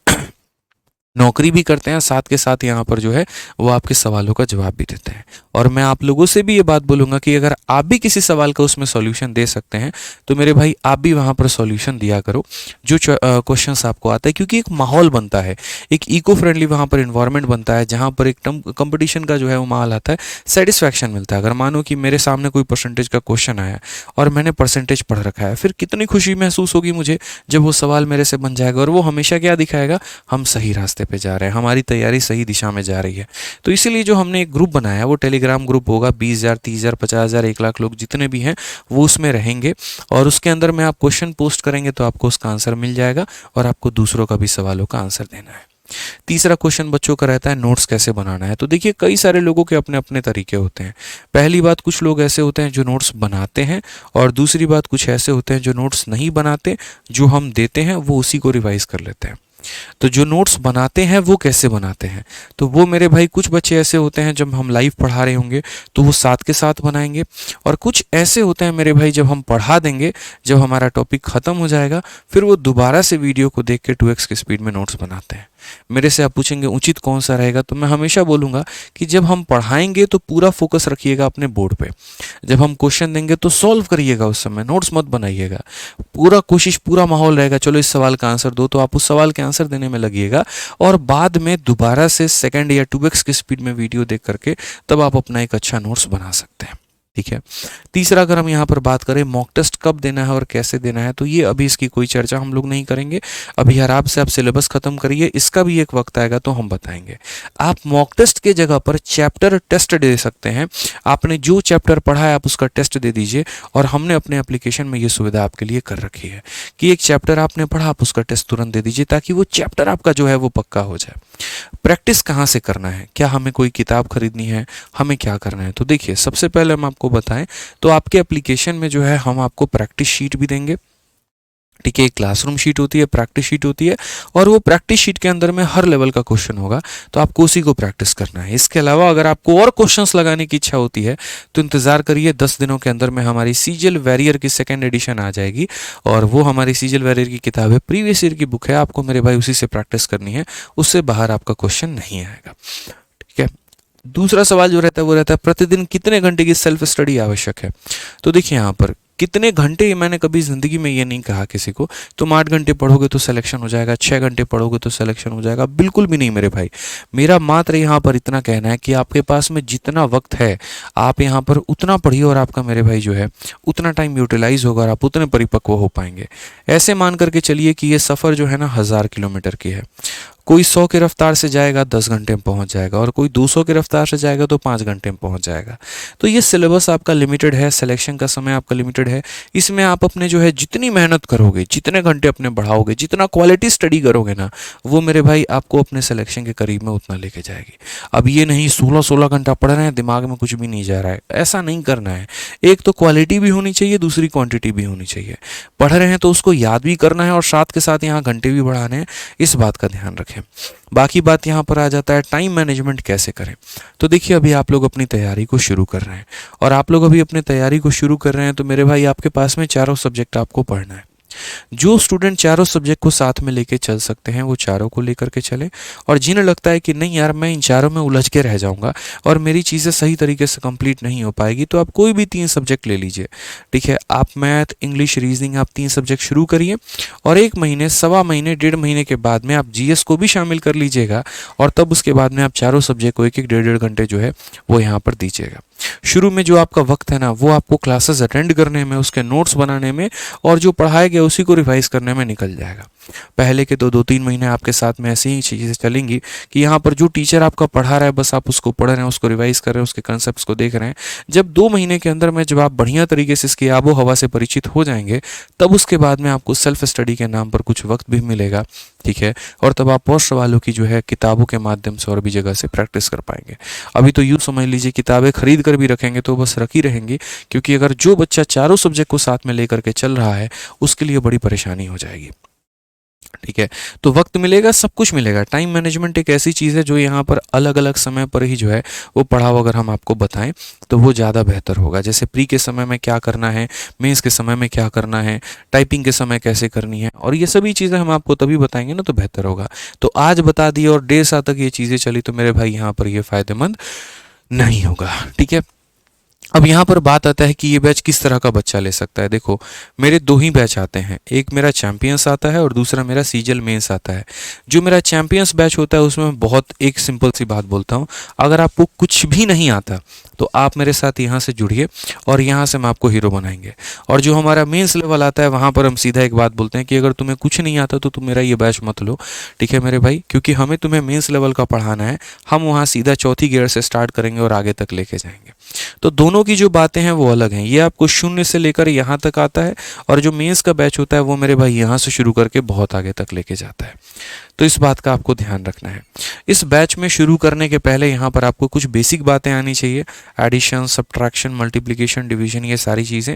नौकरी भी करते हैं, साथ के साथ यहाँ पर जो है वो आपके सवालों का जवाब भी देते हैं। और मैं आप लोगों से भी ये बात बोलूँगा कि अगर आप भी किसी सवाल का उसमें सॉल्यूशन दे सकते हैं तो मेरे भाई आप भी वहाँ पर सॉल्यूशन दिया करो जो क्वेश्चंस आपको आता है, क्योंकि एक माहौल बनता है, एक इको फ्रेंडली वहाँ पर इन्वायरमेंट बनता है, जहाँ पर एक कंपटीशन का जो है वो माहौल आता है, सेटिस्फैक्शन मिलता है। अगर मानो कि मेरे सामने कोई परसेंटेज का क्वेश्चन आया और मैंने परसेंटेज पढ़ रखा है, फिर कितनी खुशी महसूस होगी मुझे जब वो सवाल मेरे से बन जाएगा, और वो हमेशा क्या दिखाएगा, हम सही रास्ते पे जा रहे हैं, हमारी तैयारी सही दिशा में जा रही है। तो इसीलिए जो हमने एक ग्रुप बनाया वो टेलीग्राम ग्रुप होगा, 20,000, 30,000, 50,000, 1 लाख लोग जितने भी हैं वो उसमें रहेंगे, और उसके अंदर में आप क्वेश्चन पोस्ट करेंगे तो आपको उसका आंसर मिल जाएगा, और आपको दूसरों का भी सवालों का आंसर देना है। तीसरा क्वेश्चन बच्चों का रहता है नोट्स कैसे बनाना है। तो देखिए कई सारे लोगों के अपने अपने तरीके होते हैं। पहली बात, कुछ लोग ऐसे होते हैं जो नोट्स बनाते हैं, और दूसरी बात कुछ ऐसे होते हैं जो नोट्स नहीं बनाते, जो हम देते हैं वो उसी को रिवाइज कर लेते हैं। तो जो नोट्स बनाते हैं वो कैसे बनाते हैं, तो वो मेरे भाई कुछ बच्चे ऐसे होते हैं जब हम लाइव पढ़ा रहे होंगे तो वो साथ के साथ बनाएंगे, और कुछ ऐसे होते हैं मेरे भाई जब हम पढ़ा देंगे, जब हमारा टॉपिक ख़त्म हो जाएगा, फिर वो दोबारा से वीडियो को देख के 2x की स्पीड में नोट्स बनाते हैं। मेरे से आप पूछेंगे उचित कौन सा रहेगा, तो मैं हमेशा बोलूँगा कि जब हम पढ़ाएंगे तो पूरा फोकस रखिएगा अपने बोर्ड पे, जब हम क्वेश्चन देंगे तो सॉल्व करिएगा, उस समय नोट्स मत बनाइएगा। पूरा कोशिश, पूरा माहौल रहेगा, चलो इस सवाल का आंसर दो, तो आप उस सवाल के आंसर देने में लगिएगा, और बाद में दोबारा से सेकंड या 2x की स्पीड में वीडियो देख करके तब आप अपना एक अच्छा नोट्स बना सकते हैं। ठीक है। तीसरा अगर हम यहाँ पर बात करें मॉक टेस्ट कब देना है और कैसे देना है, तो ये अभी इसकी कोई चर्चा हम लोग नहीं करेंगे। अभी आराम से आप सिलेबस खत्म करिए, इसका भी एक वक्त आएगा तो हम बताएंगे। आप मॉक टेस्ट के जगह पर चैप्टर टेस्ट दे सकते हैं। आपने जो चैप्टर पढ़ा है आप उसका टेस्ट दे दीजिए, और हमने अपने एप्लीकेशन में ये सुविधा आपके लिए कर रखी है कि एक चैप्टर आपने पढ़ा आप उसका टेस्ट तुरंत दे दीजिए, ताकि वो चैप्टर आपका जो है वो पक्का हो जाए। प्रैक्टिस कहाँ से करना है, क्या हमें कोई किताब खरीदनी है, हमें क्या करना है, तो देखिए सबसे पहले हम आपको बताएं तो आपके एप्लीकेशन में जो है हम आपको प्रैक्टिस शीट भी देंगे। ठीक है, एक क्लासरूम शीट होती है, प्रैक्टिस शीट होती है, और वो प्रैक्टिस शीट के अंदर में हर लेवल का क्वेश्चन होगा, तो आपको उसी को प्रैक्टिस करना है। इसके अलावा अगर आपको और क्वेश्चंस लगाने की इच्छा होती है तो इंतजार करिए, 10 दिनों के अंदर में हमारी सीजीएल वॉरियर की सेकेंड एडिशन आ जाएगी, और वो हमारी सीजीएल वॉरियर की किताब है, प्रीवियस ईयर की बुक है, आपको मेरे भाई उसी से प्रैक्टिस करनी है, उससे बाहर आपका क्वेश्चन नहीं आएगा। ठीक है। दूसरा सवाल जो रहता है वो रहता है प्रतिदिन कितने घंटे की सेल्फ स्टडी आवश्यक है। तो देखिए यहाँ पर कितने घंटे, मैंने कभी ज़िंदगी में ये नहीं कहा किसी को तुम 8 घंटे पढ़ोगे तो सिलेक्शन हो जाएगा, 6 घंटे पढ़ोगे तो सिलेक्शन हो जाएगा, बिल्कुल भी नहीं मेरे भाई। मेरा मात्र यहाँ पर इतना कहना है कि आपके पास में जितना वक्त है आप यहाँ पर उतना पढ़िए, और आपका मेरे भाई जो है उतना टाइम यूटिलाइज होगा और आप उतने परिपक्व हो पाएंगे। ऐसे मान करके चलिए कि ये सफ़र जो है ना 1000 किलोमीटर की है। कोई 100 की रफ्तार से जाएगा 10 घंटे में पहुंच जाएगा, और कोई 200 की रफ्तार से जाएगा तो 5 घंटे में पहुंच जाएगा। तो ये सिलेबस आपका लिमिटेड है, सिलेक्शन का समय आपका लिमिटेड है। इसमें आप अपने जो है जितनी मेहनत करोगे, जितने घंटे अपने बढ़ाओगे, जितना क्वालिटी स्टडी करोगे ना, वो मेरे भाई आपको अपने सिलेक्शन के करीब में उतना लेके जाएगी। अब ये नहीं 16-16 घंटा पढ़ रहे हैं, दिमाग में कुछ भी नहीं जा रहा है, ऐसा नहीं करना है। एक तो क्वालिटी भी होनी चाहिए, दूसरी क्वांटिटी भी होनी चाहिए। पढ़ रहे हैं तो उसको याद भी करना है, और साथ के साथ यहाँ घंटे भी बढ़ाने हैं, इस बात का ध्यान रखें। बाकी बात यहाँ पर आ जाता है टाइम मैनेजमेंट कैसे करें। तो देखिए अभी आप लोग अपनी तैयारी को शुरू कर रहे हैं, और आप लोग अभी अपनी तैयारी को शुरू कर रहे हैं तो मेरे भाई आपके पास में चारों सब्जेक्ट आपको पढ़ना है। जो स्टूडेंट चारों सब्जेक्ट को साथ में लेके चल सकते हैं वो चारों को लेकर के चले, और जिन्हें लगता है कि नहीं यार मैं इन चारों में उलझ के रह जाऊंगा और मेरी चीज़ें सही तरीके से कंप्लीट नहीं हो पाएगी, तो आप कोई भी 3 सब्जेक्ट ले लीजिए। ठीक है, आप मैथ, इंग्लिश, रीजनिंग आप 3 सब्जेक्ट शुरू करिए, और 1 महीने, सवा महीने, 1.5 महीने के बाद में आप जीएस को भी शामिल कर लीजिएगा, और तब उसके बाद में आप चारों सब्जेक्ट को 1-1, 1.5 घंटे जो है वो यहाँ पर दीजिएगा। शुरू में जो आपका वक्त है ना वो आपको क्लासेस अटेंड करने में, उसके नोट्स बनाने में, और जो पढ़ाया गया उसी को रिवाइज करने में निकल जाएगा। पहले के तो 2-3 महीने आपके साथ में ऐसी ही चीज़ें चलेंगी कि यहाँ पर जो टीचर आपका पढ़ा रहा है बस आप उसको पढ़ रहे हैं, उसको रिवाइज कर रहे हैं, उसके कंसेप्ट्स को देख रहे हैं। जब 2 महीने के अंदर में जब आप बढ़िया तरीके से इसकी आबो हवा से परिचित हो जाएंगे, तब उसके बाद में आपको सेल्फ स्टडी के नाम पर कुछ वक्त भी मिलेगा। ठीक है, और तब आप और सवालों की जो है किताबों के माध्यम से और भी जगह से प्रैक्टिस कर पाएंगे। अभी तो यूँ समझ लीजिए किताबें खरीद कर भी रखेंगे तो बस रखी रहेंगी, क्योंकि अगर जो बच्चा चारों सब्जेक्ट को साथ में लेकर के चल रहा है उसके लिए बड़ी परेशानी हो जाएगी। ठीक है, तो वक्त मिलेगा, सब कुछ मिलेगा। टाइम मैनेजमेंट एक ऐसी चीज़ है जो यहाँ पर अलग अलग समय पर ही जो है वो पढ़ाओ, अगर हम आपको बताएं तो वो ज़्यादा बेहतर होगा। जैसे प्री के समय में क्या करना है, मेंस के समय में क्या करना है, टाइपिंग के समय कैसे करनी है, और ये सभी चीज़ें हम आपको तभी बताएंगे ना तो बेहतर होगा। तो आज बता दिए और 1.5 साल तक ये चीज़ें चली तो मेरे भाई यहाँ पर ये फ़ायदेमंद नहीं होगा। ठीक है, अब यहाँ पर बात आता है कि ये बैच किस तरह का बच्चा ले सकता है। देखो मेरे 2 ही बैच आते हैं, एक मेरा चैंपियंस आता है और दूसरा मेरा सीजीएल मेंस आता है। जो मेरा चैंपियंस बैच होता है उसमें मैं बहुत एक सिंपल सी बात बोलता हूँ, अगर आपको कुछ भी नहीं आता तो आप मेरे साथ यहाँ से जुड़िए और यहाँ से हम आपको हीरो बनाएंगे। और जो हमारा मेंस लेवल आता है वहाँ पर हम सीधा एक बात बोलते हैं कि अगर तुम्हें कुछ नहीं आता तो तुम मेरा ये बैच मत लो। ठीक है मेरे भाई, क्योंकि हमें तुम्हें मेंस लेवल का पढ़ाना है, हम वहाँ सीधा चौथी गियर से स्टार्ट करेंगे और आगे तक लेके जाएंगे। तो दोनों की जो बातें हैं वो अलग हैं। ये आपको 0 से लेकर यहाँ तक आता है, और जो मेंस का बैच होता है वो मेरे भाई यहाँ से शुरू करके बहुत आगे तक लेके जाता है। तो इस बात का आपको ध्यान रखना है। इस बैच में शुरू करने के पहले यहाँ पर आपको कुछ बेसिक बातें आनी चाहिए, एडिशन, सब्ट्रैक्शन, मल्टीप्लिकेशन, डिवीजन, ये सारी चीज़ें।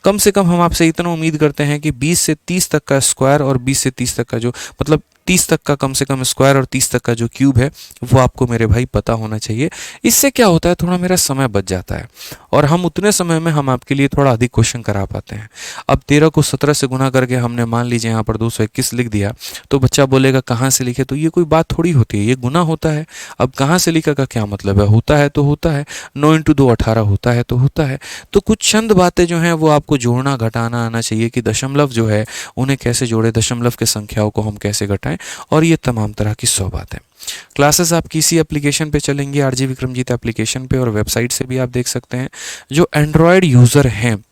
कम से कम हम आपसे इतना उम्मीद करते हैं कि 20 से 30 तक का स्क्वायर और 20 से 30 तक का जो मतलब 30 तक का कम से कम स्क्वायर और 30 तक का जो क्यूब है वो आपको मेरे भाई पता होना चाहिए। इससे क्या होता है, थोड़ा मेरा समय बच जाता है और हम उतने समय में हम आपके लिए थोड़ा अधिक क्वेश्चन करा पाते हैं। अब 13 को 17 से गुना करके हमने मान लीजिए यहाँ पर 221 लिख दिया, तो बच्चा बोलेगा कहाँ कहाँ से लिखे, तो ये कोई बात थोड़ी होती है, ये गुनाह होता है। अब कहाँ से लिखा का क्या मतलब है, होता है तो होता है, 9 इंटू 2 18 होता है तो होता है। तो कुछ चंद बातें जो हैं वो आपको जोड़ना घटाना आना चाहिए कि दशमलव जो है उन्हें कैसे जोड़े, दशमलव के संख्याओं को हम कैसे घटाएं, और ये तमाम तरह की 100 बातें। क्लासेस आपकी इसी एप्लीकेशन पे चलेंगी, आरजी विक्रमजीत एप्लीकेशन पे, और वेबसाइट से भी आप देख सकते हैं। जो एंड्रॉयड यूज़र हैं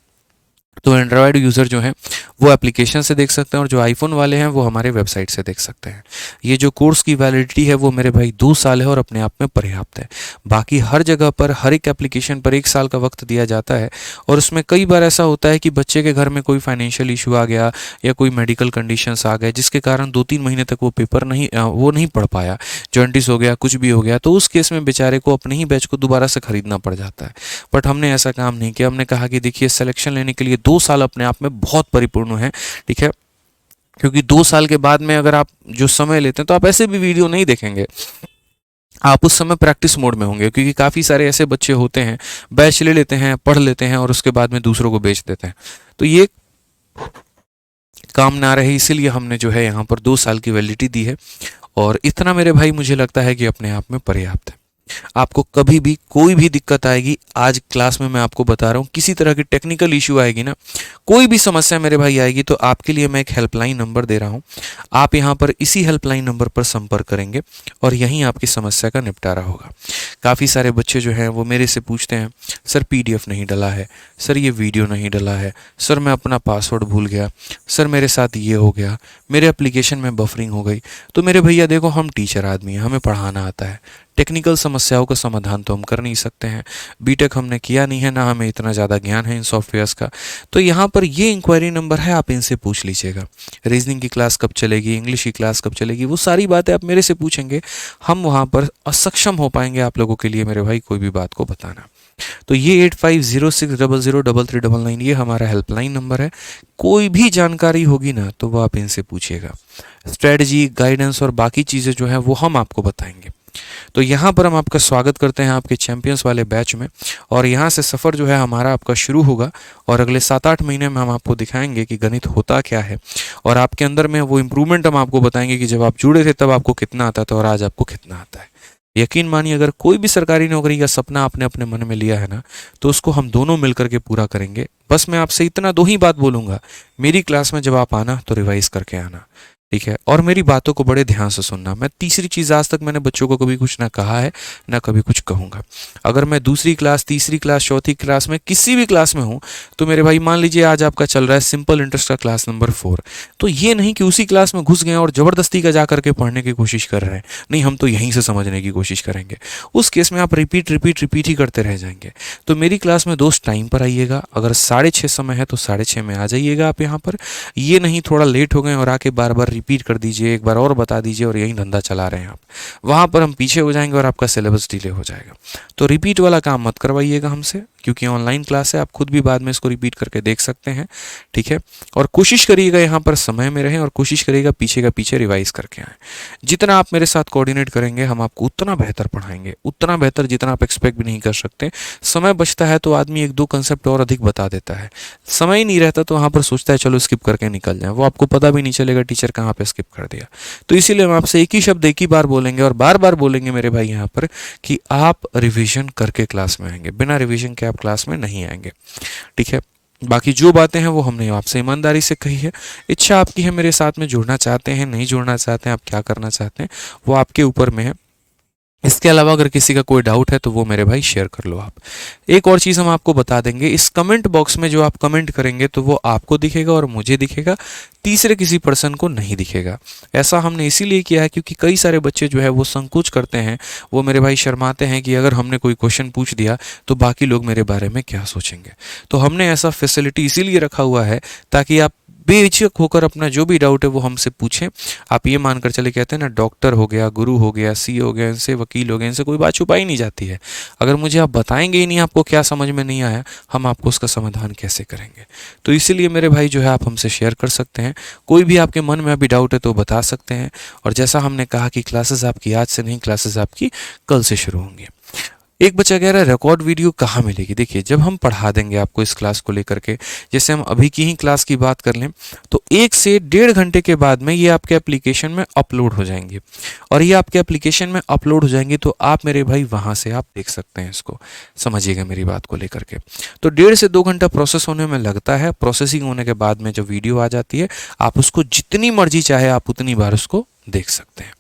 तो एंड्रॉयड यूज़र जो हैं वो एप्लीकेशन से देख सकते हैं, और जो आईफोन वाले हैं वो हमारे वेबसाइट से देख सकते हैं। ये जो कोर्स की वैलिडिटी है वो मेरे भाई 2 साल है और अपने आप में पर्याप्त है। बाकी हर जगह पर हर एक एप्लीकेशन पर 1 साल का वक्त दिया जाता है, और उसमें कई बार ऐसा होता है कि बच्चे के घर में कोई फाइनेंशियल इशू आ गया या कोई मेडिकल कंडीशंस आ गए जिसके कारण 2-3 महीने तक वो पेपर नहीं पढ़ पाया, जॉन्डिस हो गया, कुछ भी हो गया, तो उस केस में बेचारे को अपने ही बैच को दोबारा से खरीदना पड़ जाता है। बट हमने ऐसा काम नहीं किया, हमने कहा कि देखिए सिलेक्शन लेने के लिए 2 साल अपने आप में बहुत परिपूर्ण है, ठीक है, क्योंकि 2 साल के बाद में अगर आप जो समय लेते हैं तो आप ऐसे भी वीडियो नहीं देखेंगे, आप उस समय प्रैक्टिस मोड में होंगे, क्योंकि काफ़ी सारे ऐसे बच्चे होते हैं बैच ले लेते हैं, पढ़ लेते हैं और उसके बाद में दूसरों को बेच देते हैं, तो ये काम ना रहे, इसीलिए हमने जो है यहाँ पर 2 साल की वैलिडिटी दी है, और इतना मेरे भाई मुझे लगता है कि अपने आप में पर्याप्त है। आपको कभी भी कोई भी दिक्कत आएगी, आज क्लास में मैं आपको बता रहा हूँ, किसी तरह की टेक्निकल इशू आएगी ना, कोई भी समस्या मेरे भाई आएगी, तो आपके लिए मैं एक हेल्पलाइन नंबर दे रहा हूँ। आप यहाँ पर इसी हेल्पलाइन नंबर पर संपर्क करेंगे और यहीं आपकी समस्या का निपटारा होगा। काफ़ी सारे बच्चे जो हैं वो मेरे से पूछते हैं, सर PDF नहीं डला है, सर ये वीडियो नहीं डला है, सर मैं अपना पासवर्ड भूल गया, सर मेरे साथ ये हो गया, मेरे एप्लीकेशन में बफरिंग हो गई। तो मेरे भैया देखो, हम टीचर आदमी हैं, हमें पढ़ाना आता है, टेक्निकल समस्याओं का समाधान तो हम कर नहीं सकते हैं, बीटेक हमने किया नहीं है, ना हमें इतना ज़्यादा ज्ञान है इन सॉफ्टवेयर्स का। तो यहाँ पर ये इंक्वायरी नंबर है, आप इनसे पूछ लीजिएगा। रीजनिंग की क्लास कब चलेगी, इंग्लिश की क्लास कब चलेगी, वो सारी बातें आप मेरे से पूछेंगे, हम वहाँ पर असक्षम हो पाएंगे आप लोगों के लिए मेरे भाई कोई भी बात को बताना। तो ये 8506003399 ये हमारा हेल्पलाइन नंबर है। कोई भी जानकारी होगी ना तो वो आप इनसे पूछिएगा। स्ट्रेटजी, गाइडेंस और बाकी चीज़ें जो हैं वो हम आपको बताएंगे। तो यहाँ पर हम आपका स्वागत करते हैं आपके चैंपियंस वाले बैच में, और यहाँ से सफ़र जो है हमारा आपका शुरू होगा, और अगले 7-8 महीने में हम आपको दिखाएंगे कि गणित होता क्या है, और आपके अंदर में वो इम्प्रूवमेंट हम आपको बताएंगे कि जब आप जुड़े थे तब आपको कितना आता था और आज आपको कितना आता है। यकीन मानिए, अगर कोई भी सरकारी नौकरी का सपना आपने अपने मन में लिया है ना, तो उसको हम दोनों मिलकर के पूरा करेंगे। बस मैं आपसे इतना 2 ही बात बोलूँगा, मेरी क्लास में जब आप आना तो रिवाइज करके आना, ठीक है, और मेरी बातों को बड़े ध्यान से सुनना। मैं तीसरी चीज़, आज तक मैंने बच्चों को कभी कुछ ना कहा है ना कभी कुछ कहूँगा। अगर मैं दूसरी क्लास, तीसरी क्लास, चौथी क्लास में, किसी भी क्लास में हूँ, तो मेरे भाई मान लीजिए आज आपका चल रहा है सिंपल इंटरेस्ट का क्लास नंबर 4, तो ये नहीं कि उसी क्लास में घुस गए और ज़बरदस्ती का जा करके पढ़ने की कोशिश कर रहे हैं, नहीं, हम तो यहीं से समझने की कोशिश करेंगे। उस केस में आप रिपीट ही करते रह जाएंगे। तो मेरी क्लास में दोस्त टाइम पर आइएगा, अगर 6:30 समय है तो 6:30 में आ जाइएगा आप यहाँ पर। ये नहीं थोड़ा लेट हो गए और आके बार बार रिपीट कर दीजिए, एक बार और बता दीजिए और यही धंधा चला रहे हैं आप, वहाँ पर हम पीछे हो जाएंगे और आपका सिलेबस डिले हो जाएगा। तो रिपीट वाला काम मत करवाइएगा हमसे, क्योंकि ऑनलाइन क्लास है, आप खुद भी बाद में इसको रिपीट करके देख सकते हैं, ठीक है। और कोशिश करिएगा यहाँ पर समय में रहें, और कोशिश करिएगा पीछे का पीछे रिवाइज करके आएँ। जितना आप मेरे साथ कोऑर्डिनेट करेंगे हम आपको उतना बेहतर पढ़ाएंगे, उतना बेहतर जितना आप एक्सपेक्ट भी नहीं कर सकते। समय बचता है तो आदमी 1-2 कंसेप्ट और अधिक बता देता है, समय ही नहीं रहता तो वहाँ पर सोचता है चलो स्किप करके निकल जाए, वो आपको पता भी नहीं चलेगा टीचर कहाँ पे स्किप कर दिया। तो इसीलिए हम आपसे एक ही शब्द एक ही बार बोलेंगे, और बार बार बोलेंगे मेरे भाई यहाँ पर कि आप रिवीजन करके क्लास में आएंगे, बिना रिवीजन के आप क्लास में नहीं आएंगे, ठीक है। बाकी जो बातें हैं वो हमने आपसे ईमानदारी से कही है। इच्छा आपकी है, मेरे साथ में जुड़ना चाहते हैं, नहीं जुड़ना चाहते हैं, आप क्या करना चाहते हैं वो आपके ऊपर में है। इसके अलावा अगर किसी का कोई डाउट है तो वो मेरे भाई शेयर कर लो आप। एक और चीज़ हम आपको बता देंगे, इस कमेंट बॉक्स में जो आप कमेंट करेंगे तो वो आपको दिखेगा और मुझे दिखेगा, तीसरे किसी पर्सन को नहीं दिखेगा। ऐसा हमने इसीलिए किया है क्योंकि कई सारे बच्चे जो है वो संकोच करते हैं, वो मेरे भाई शर्माते हैं कि अगर हमने कोई क्वेश्चन पूछ दिया तो बाकी लोग मेरे बारे में क्या सोचेंगे। तो हमने ऐसा फैसिलिटी इसीलिए रखा हुआ है ताकि आप बेझिझक होकर अपना जो भी डाउट है वो हमसे पूछें। आप ये मानकर चले, कहते हैं ना, डॉक्टर हो गया, गुरु हो गया, सी हो गया, इनसे वकील हो गया, इनसे कोई बात छुपाई नहीं जाती है। अगर मुझे आप बताएंगे ही नहीं आपको क्या समझ में नहीं आया, हम आपको उसका समाधान कैसे करेंगे। तो इसीलिए मेरे भाई जो है आप हमसे शेयर कर सकते हैं, कोई भी आपके मन में अभी डाउट है तो बता सकते हैं। और जैसा हमने कहा कि क्लासेस आपकी आज से नहीं, क्लासेस आपकी कल से शुरू होंगी। एक बच्चा कह रहा है रिकॉर्ड वीडियो कहाँ मिलेगी। देखिए जब हम पढ़ा देंगे आपको इस क्लास को लेकर के, जैसे हम अभी की ही क्लास की बात कर लें, तो 1 से 1.5 घंटे के बाद में ये आपके एप्लीकेशन में अपलोड हो जाएंगे। और ये आपके एप्लीकेशन में अपलोड हो जाएंगे तो आप मेरे भाई वहाँ से आप देख सकते हैं इसको। समझिएगा मेरी बात को लेकर के। तो 1.5 से 2 घंटा प्रोसेस होने में लगता है। प्रोसेसिंग होने के बाद में जो वीडियो आ जाती है, आप उसको जितनी मर्जी चाहे आप उतनी बार उसको देख सकते हैं।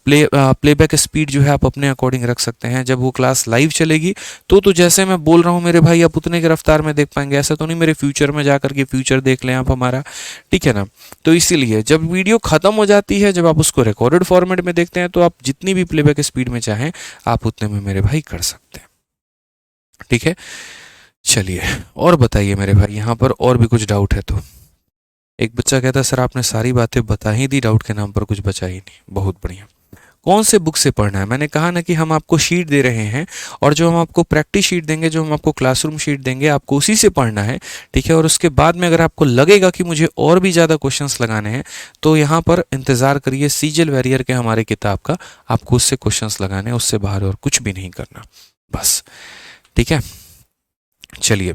प्लेबैक स्पीड जो है आप अपने अकॉर्डिंग रख सकते हैं। जब वो क्लास लाइव चलेगी तो जैसे मैं बोल रहा हूँ मेरे भाई, आप उतने के रफ्तार में देख पाएंगे। ऐसा तो नहीं मेरे फ्यूचर में जाकर के फ्यूचर देख लें आप हमारा, ठीक है ना। तो इसीलिए जब वीडियो खत्म हो जाती है, जब आप उसको रिकॉर्डेड फॉर्मेट में देखते हैं, तो आप जितनी भी प्लेबैक स्पीड में चाहें आप उतने में मेरे भाई कर सकते हैं, ठीक है। चलिए और बताइए मेरे भाई, यहाँ पर और भी कुछ डाउट है तो। एक बच्चा कहता है सर आपने सारी बातें बता ही दी, डाउट के नाम पर कुछ बचा ही नहीं। बहुत बढ़िया। कौन से बुक से पढ़ना है? मैंने कहा ना कि हम आपको शीट दे रहे हैं, और जो हम आपको प्रैक्टिस शीट देंगे, जो हम आपको क्लासरूम शीट देंगे, आपको उसी से पढ़ना है, ठीक है। और उसके बाद में अगर आपको लगेगा कि मुझे और भी ज़्यादा क्वेश्चंस लगाने हैं, तो यहाँ पर इंतज़ार करिए सीजल वेरियर के हमारे किताब का, आपको उससे क्वेश्चंस लगाने हैं, उससे बाहर और कुछ भी नहीं करना, बस, ठीक है। चलिए,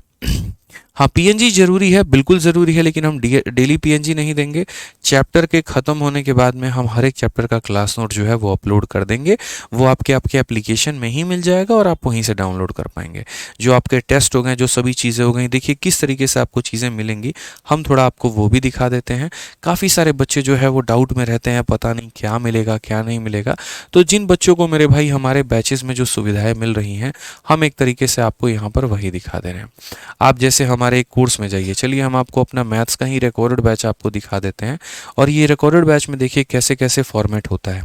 हाँ पीएनजी जरूरी है, बिल्कुल ज़रूरी है, लेकिन हम डेली पीएनजी नहीं देंगे। चैप्टर के ख़त्म होने के बाद में हम हर एक चैप्टर का क्लास नोट जो है वो अपलोड कर देंगे। वो आपके एप्लीकेशन में ही मिल जाएगा और आप वहीं से डाउनलोड कर पाएंगे। जो आपके टेस्ट हो गए, जो सभी चीज़ें हो गई, देखिए किस तरीके से आपको चीज़ें मिलेंगी, हम थोड़ा आपको वो भी दिखा देते हैं। काफ़ी सारे बच्चे जो है वो डाउट में रहते हैं, पता नहीं क्या मिलेगा क्या नहीं मिलेगा। तो जिन बच्चों को मेरे भाई हमारे बैचेज़ में जो सुविधाएँ मिल रही हैं, हम एक तरीके से आपको यहाँ पर वही दिखा दे रहे हैं। आप जैसे हमारे एक कोर्स में जाइए, चलिए हम आपको अपना मैथ्स का ही रिकॉर्डेड बैच आपको दिखा देते हैं। और ये रिकॉर्डेड बैच में देखिए कैसे कैसे फॉर्मेट होता है।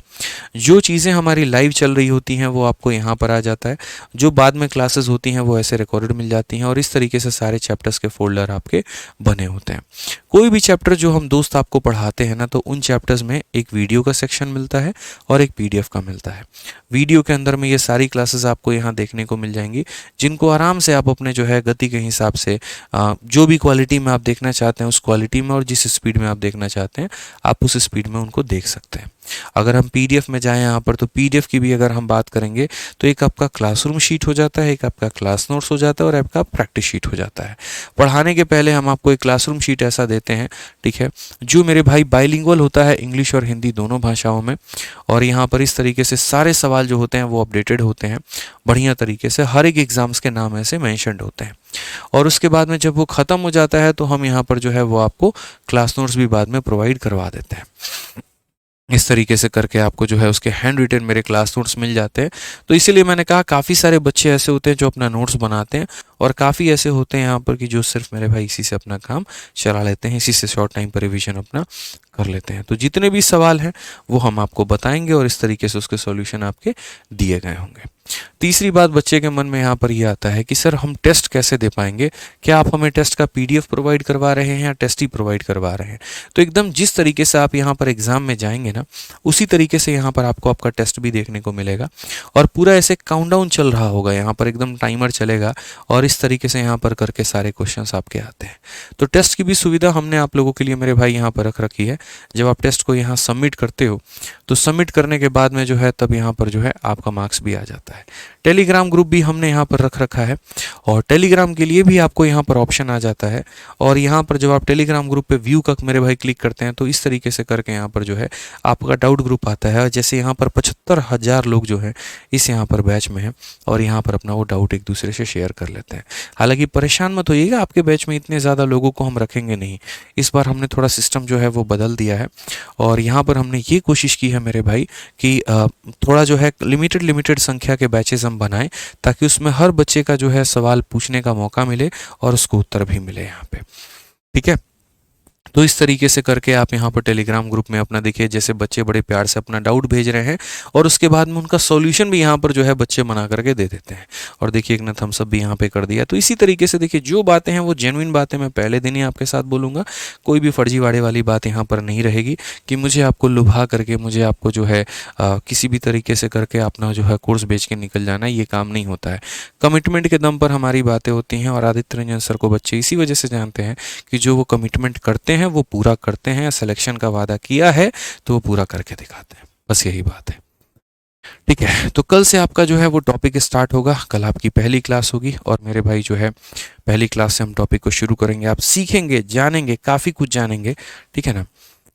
जो चीज़ें हमारी लाइव चल रही होती हैं वो आपको यहाँ पर आ जाता है, जो बाद में क्लासेस होती हैं वो ऐसे रिकॉर्डेड मिल जाती हैं, और इस तरीके से सारे चैप्टर्स के फोल्डर आपके बने होते हैं। कोई भी चैप्टर जो हम दोस्त आपको पढ़ाते हैं ना, तो उन चैप्टर्स में एक वीडियो का सेक्शन मिलता है और एक पीडीएफ का मिलता है। वीडियो के अंदर में ये सारी क्लासेस आपको यहाँ देखने को मिल जाएंगी, जिनको आराम से आप अपने जो है गति के हिसाब से जो भी क्वालिटी में आप देखना चाहते हैं उस क्वालिटी में, और जिस स्पीड में आप देखना चाहते हैं आप उस स्पीड में उनको देख सकते हैं। अगर हम पीडीएफ में जाएं यहाँ पर, तो पीडीएफ की भी अगर हम बात करेंगे तो एक आपका क्लासरूम शीट हो जाता है, एक आपका क्लास नोट्स हो जाता है, और आपका प्रैक्टिस शीट हो जाता है। पढ़ाने के पहले हम आपको एक क्लासरूम शीट ऐसा देते हैं, ठीक है, जो मेरे भाई बाइलिंगुअल होता है, इंग्लिश और हिंदी दोनों भाषाओं में। और यहाँ पर इस तरीके से सारे सवाल जो होते हैं वो अपडेटेड होते हैं बढ़िया तरीके से, हर एक एग्जाम्स के नाम ऐसे मैंशनड होते हैं। और उसके बाद में जब वो ख़त्म हो जाता है तो हम यहाँ पर जो है वो आपको क्लास नोट्स भी बाद में प्रोवाइड करवा देते हैं। इस तरीके से करके आपको जो है उसके हैंड रिटन मेरे क्लास नोट्स मिल जाते हैं। तो इसीलिए मैंने कहा काफ़ी सारे बच्चे ऐसे होते हैं जो अपना नोट्स बनाते हैं, और काफ़ी ऐसे होते हैं यहाँ पर कि जो सिर्फ मेरे भाई इसी से अपना काम चला लेते हैं, इसी से शॉर्ट टाइम पर रिविजन अपना कर लेते हैं। तो जितने भी सवाल हैं वो हम आपको बताएंगे, और इस तरीके से उसके सॉल्यूशन आपके दिए गए होंगे। तीसरी बात बच्चे के मन में यहाँ पर ये आता है कि सर हम टेस्ट कैसे दे पाएंगे? क्या आप हमें टेस्ट का पीडीएफ प्रोवाइड करवा रहे हैं या टेस्ट ही प्रोवाइड करवा रहे हैं? तो एकदम जिस तरीके से आप यहाँ पर एग्जाम में जाएंगे ना, उसी तरीके से यहाँ पर आपको आपका टेस्ट भी देखने को मिलेगा, और पूरा ऐसे काउंटडाउन चल रहा होगा, यहाँ पर एकदम टाइमर चलेगा, और इस तरीके से यहाँ पर करके सारे क्वेश्चंस आपके आते हैं। तो टेस्ट की भी सुविधा हमने आप लोगों के लिए मेरे भाई यहाँ पर रख रखी है। जब आप टेस्ट को यहाँ सबमिट करते हो तो सबमिट करने के बाद में जो है तब यहाँ पर जो है आपका मार्क्स भी आ जाता है। टेलीग्राम ग्रुप भी हमने यहाँ पर रख रखा है, और टेलीग्राम के लिए भी आपको यहाँ पर ऑप्शन आ जाता है। और यहाँ पर जब आप टेलीग्राम ग्रुप पे व्यू का मेरे भाई क्लिक करते हैं तो इस तरीके से करके यहाँ पर जो है आपका डाउट ग्रुप आता है। जैसे यहाँ पर 75,000 लोग जो हैं इस यहाँ पर बैच में हैं, और यहाँ पर अपना वो डाउट एक दूसरे से शेयर कर लेते हैं। हालांकि परेशान मत होइएगा, आपके बैच में इतने ज़्यादा लोगों को हम रखेंगे नहीं। इस बार हमने थोड़ा सिस्टम जो है वो बदल दिया है, और यहाँ पर हमने ये कोशिश की है मेरे भाई कि थोड़ा जो है लिमिटेड संख्या के बैचेस हम बनाएं, ताकि उसमें हर बच्चे का जो है सवाल पूछने का मौका मिले और उसको उत्तर भी मिले यहाँ पे, ठीक है। तो इस तरीके से करके आप यहाँ पर टेलीग्राम ग्रुप में अपना देखिए, जैसे बच्चे बड़े प्यार से अपना डाउट भेज रहे हैं, और उसके बाद में उनका सॉल्यूशन भी यहाँ पर जो है बच्चे बना करके दे देते हैं। और देखिए एक ना थम्स अप भी यहाँ पे कर दिया। तो इसी तरीके से देखिए जो बातें हैं वो जेन्युइन बातें मैं पहले दिन ही आपके साथ बोलूँगा, कोई भी फर्जीवाड़े वाली बात यहाँ पर नहीं रहेगी कि मुझे आपको लुभा करके, मुझे आपको जो है किसी भी तरीके से करके अपना जो है कोर्स बेच के निकल जाना, ये काम नहीं होता है। कमिटमेंट के दम पर हमारी बातें होती हैं, और आदित्य रंजन सर को बच्चे इसी वजह से जानते हैं कि जो वो कमिटमेंट करते हैं वो पूरा करते हैं। सिलेक्शन का वादा किया है तो वो पूरा करके दिखाते हैं, बस यही बात है। ठीक है, तो कल से आपका जो है वो टॉपिक स्टार्ट होगा, कल आपकी पहली क्लास होगी और मेरे भाई जो है पहली क्लास से हम टॉपिक को शुरू करेंगे। आप सीखेंगे, जानेंगे, काफ़ी कुछ जानेंगे, ठीक है ना,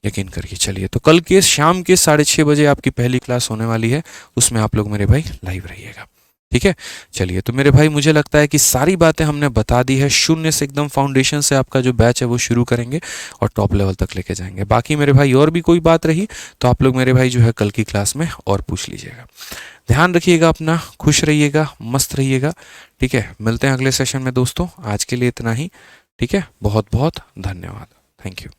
यकीन करिए। चलिए, तो कल के शाम के 6:30 बजे आपकी पहली क्लास होने वाली है, उसमें आप लोग मेरे भाई लाइव रहिएगा, ठीक है। चलिए, तो मेरे भाई मुझे लगता है कि सारी बातें हमने बता दी है, शून्य से एकदम फाउंडेशन से आपका जो बैच है वो शुरू करेंगे और टॉप लेवल तक लेके जाएंगे। बाकी मेरे भाई और भी कोई बात रही तो आप लोग मेरे भाई जो है कल की क्लास में और पूछ लीजिएगा। ध्यान रखिएगा अपना, खुश रहिएगा, मस्त रहिएगा, ठीक है। मिलते हैं अगले सेशन में दोस्तों, आज के लिए इतना ही, ठीक है। बहुत बहुत धन्यवाद, थैंक यू।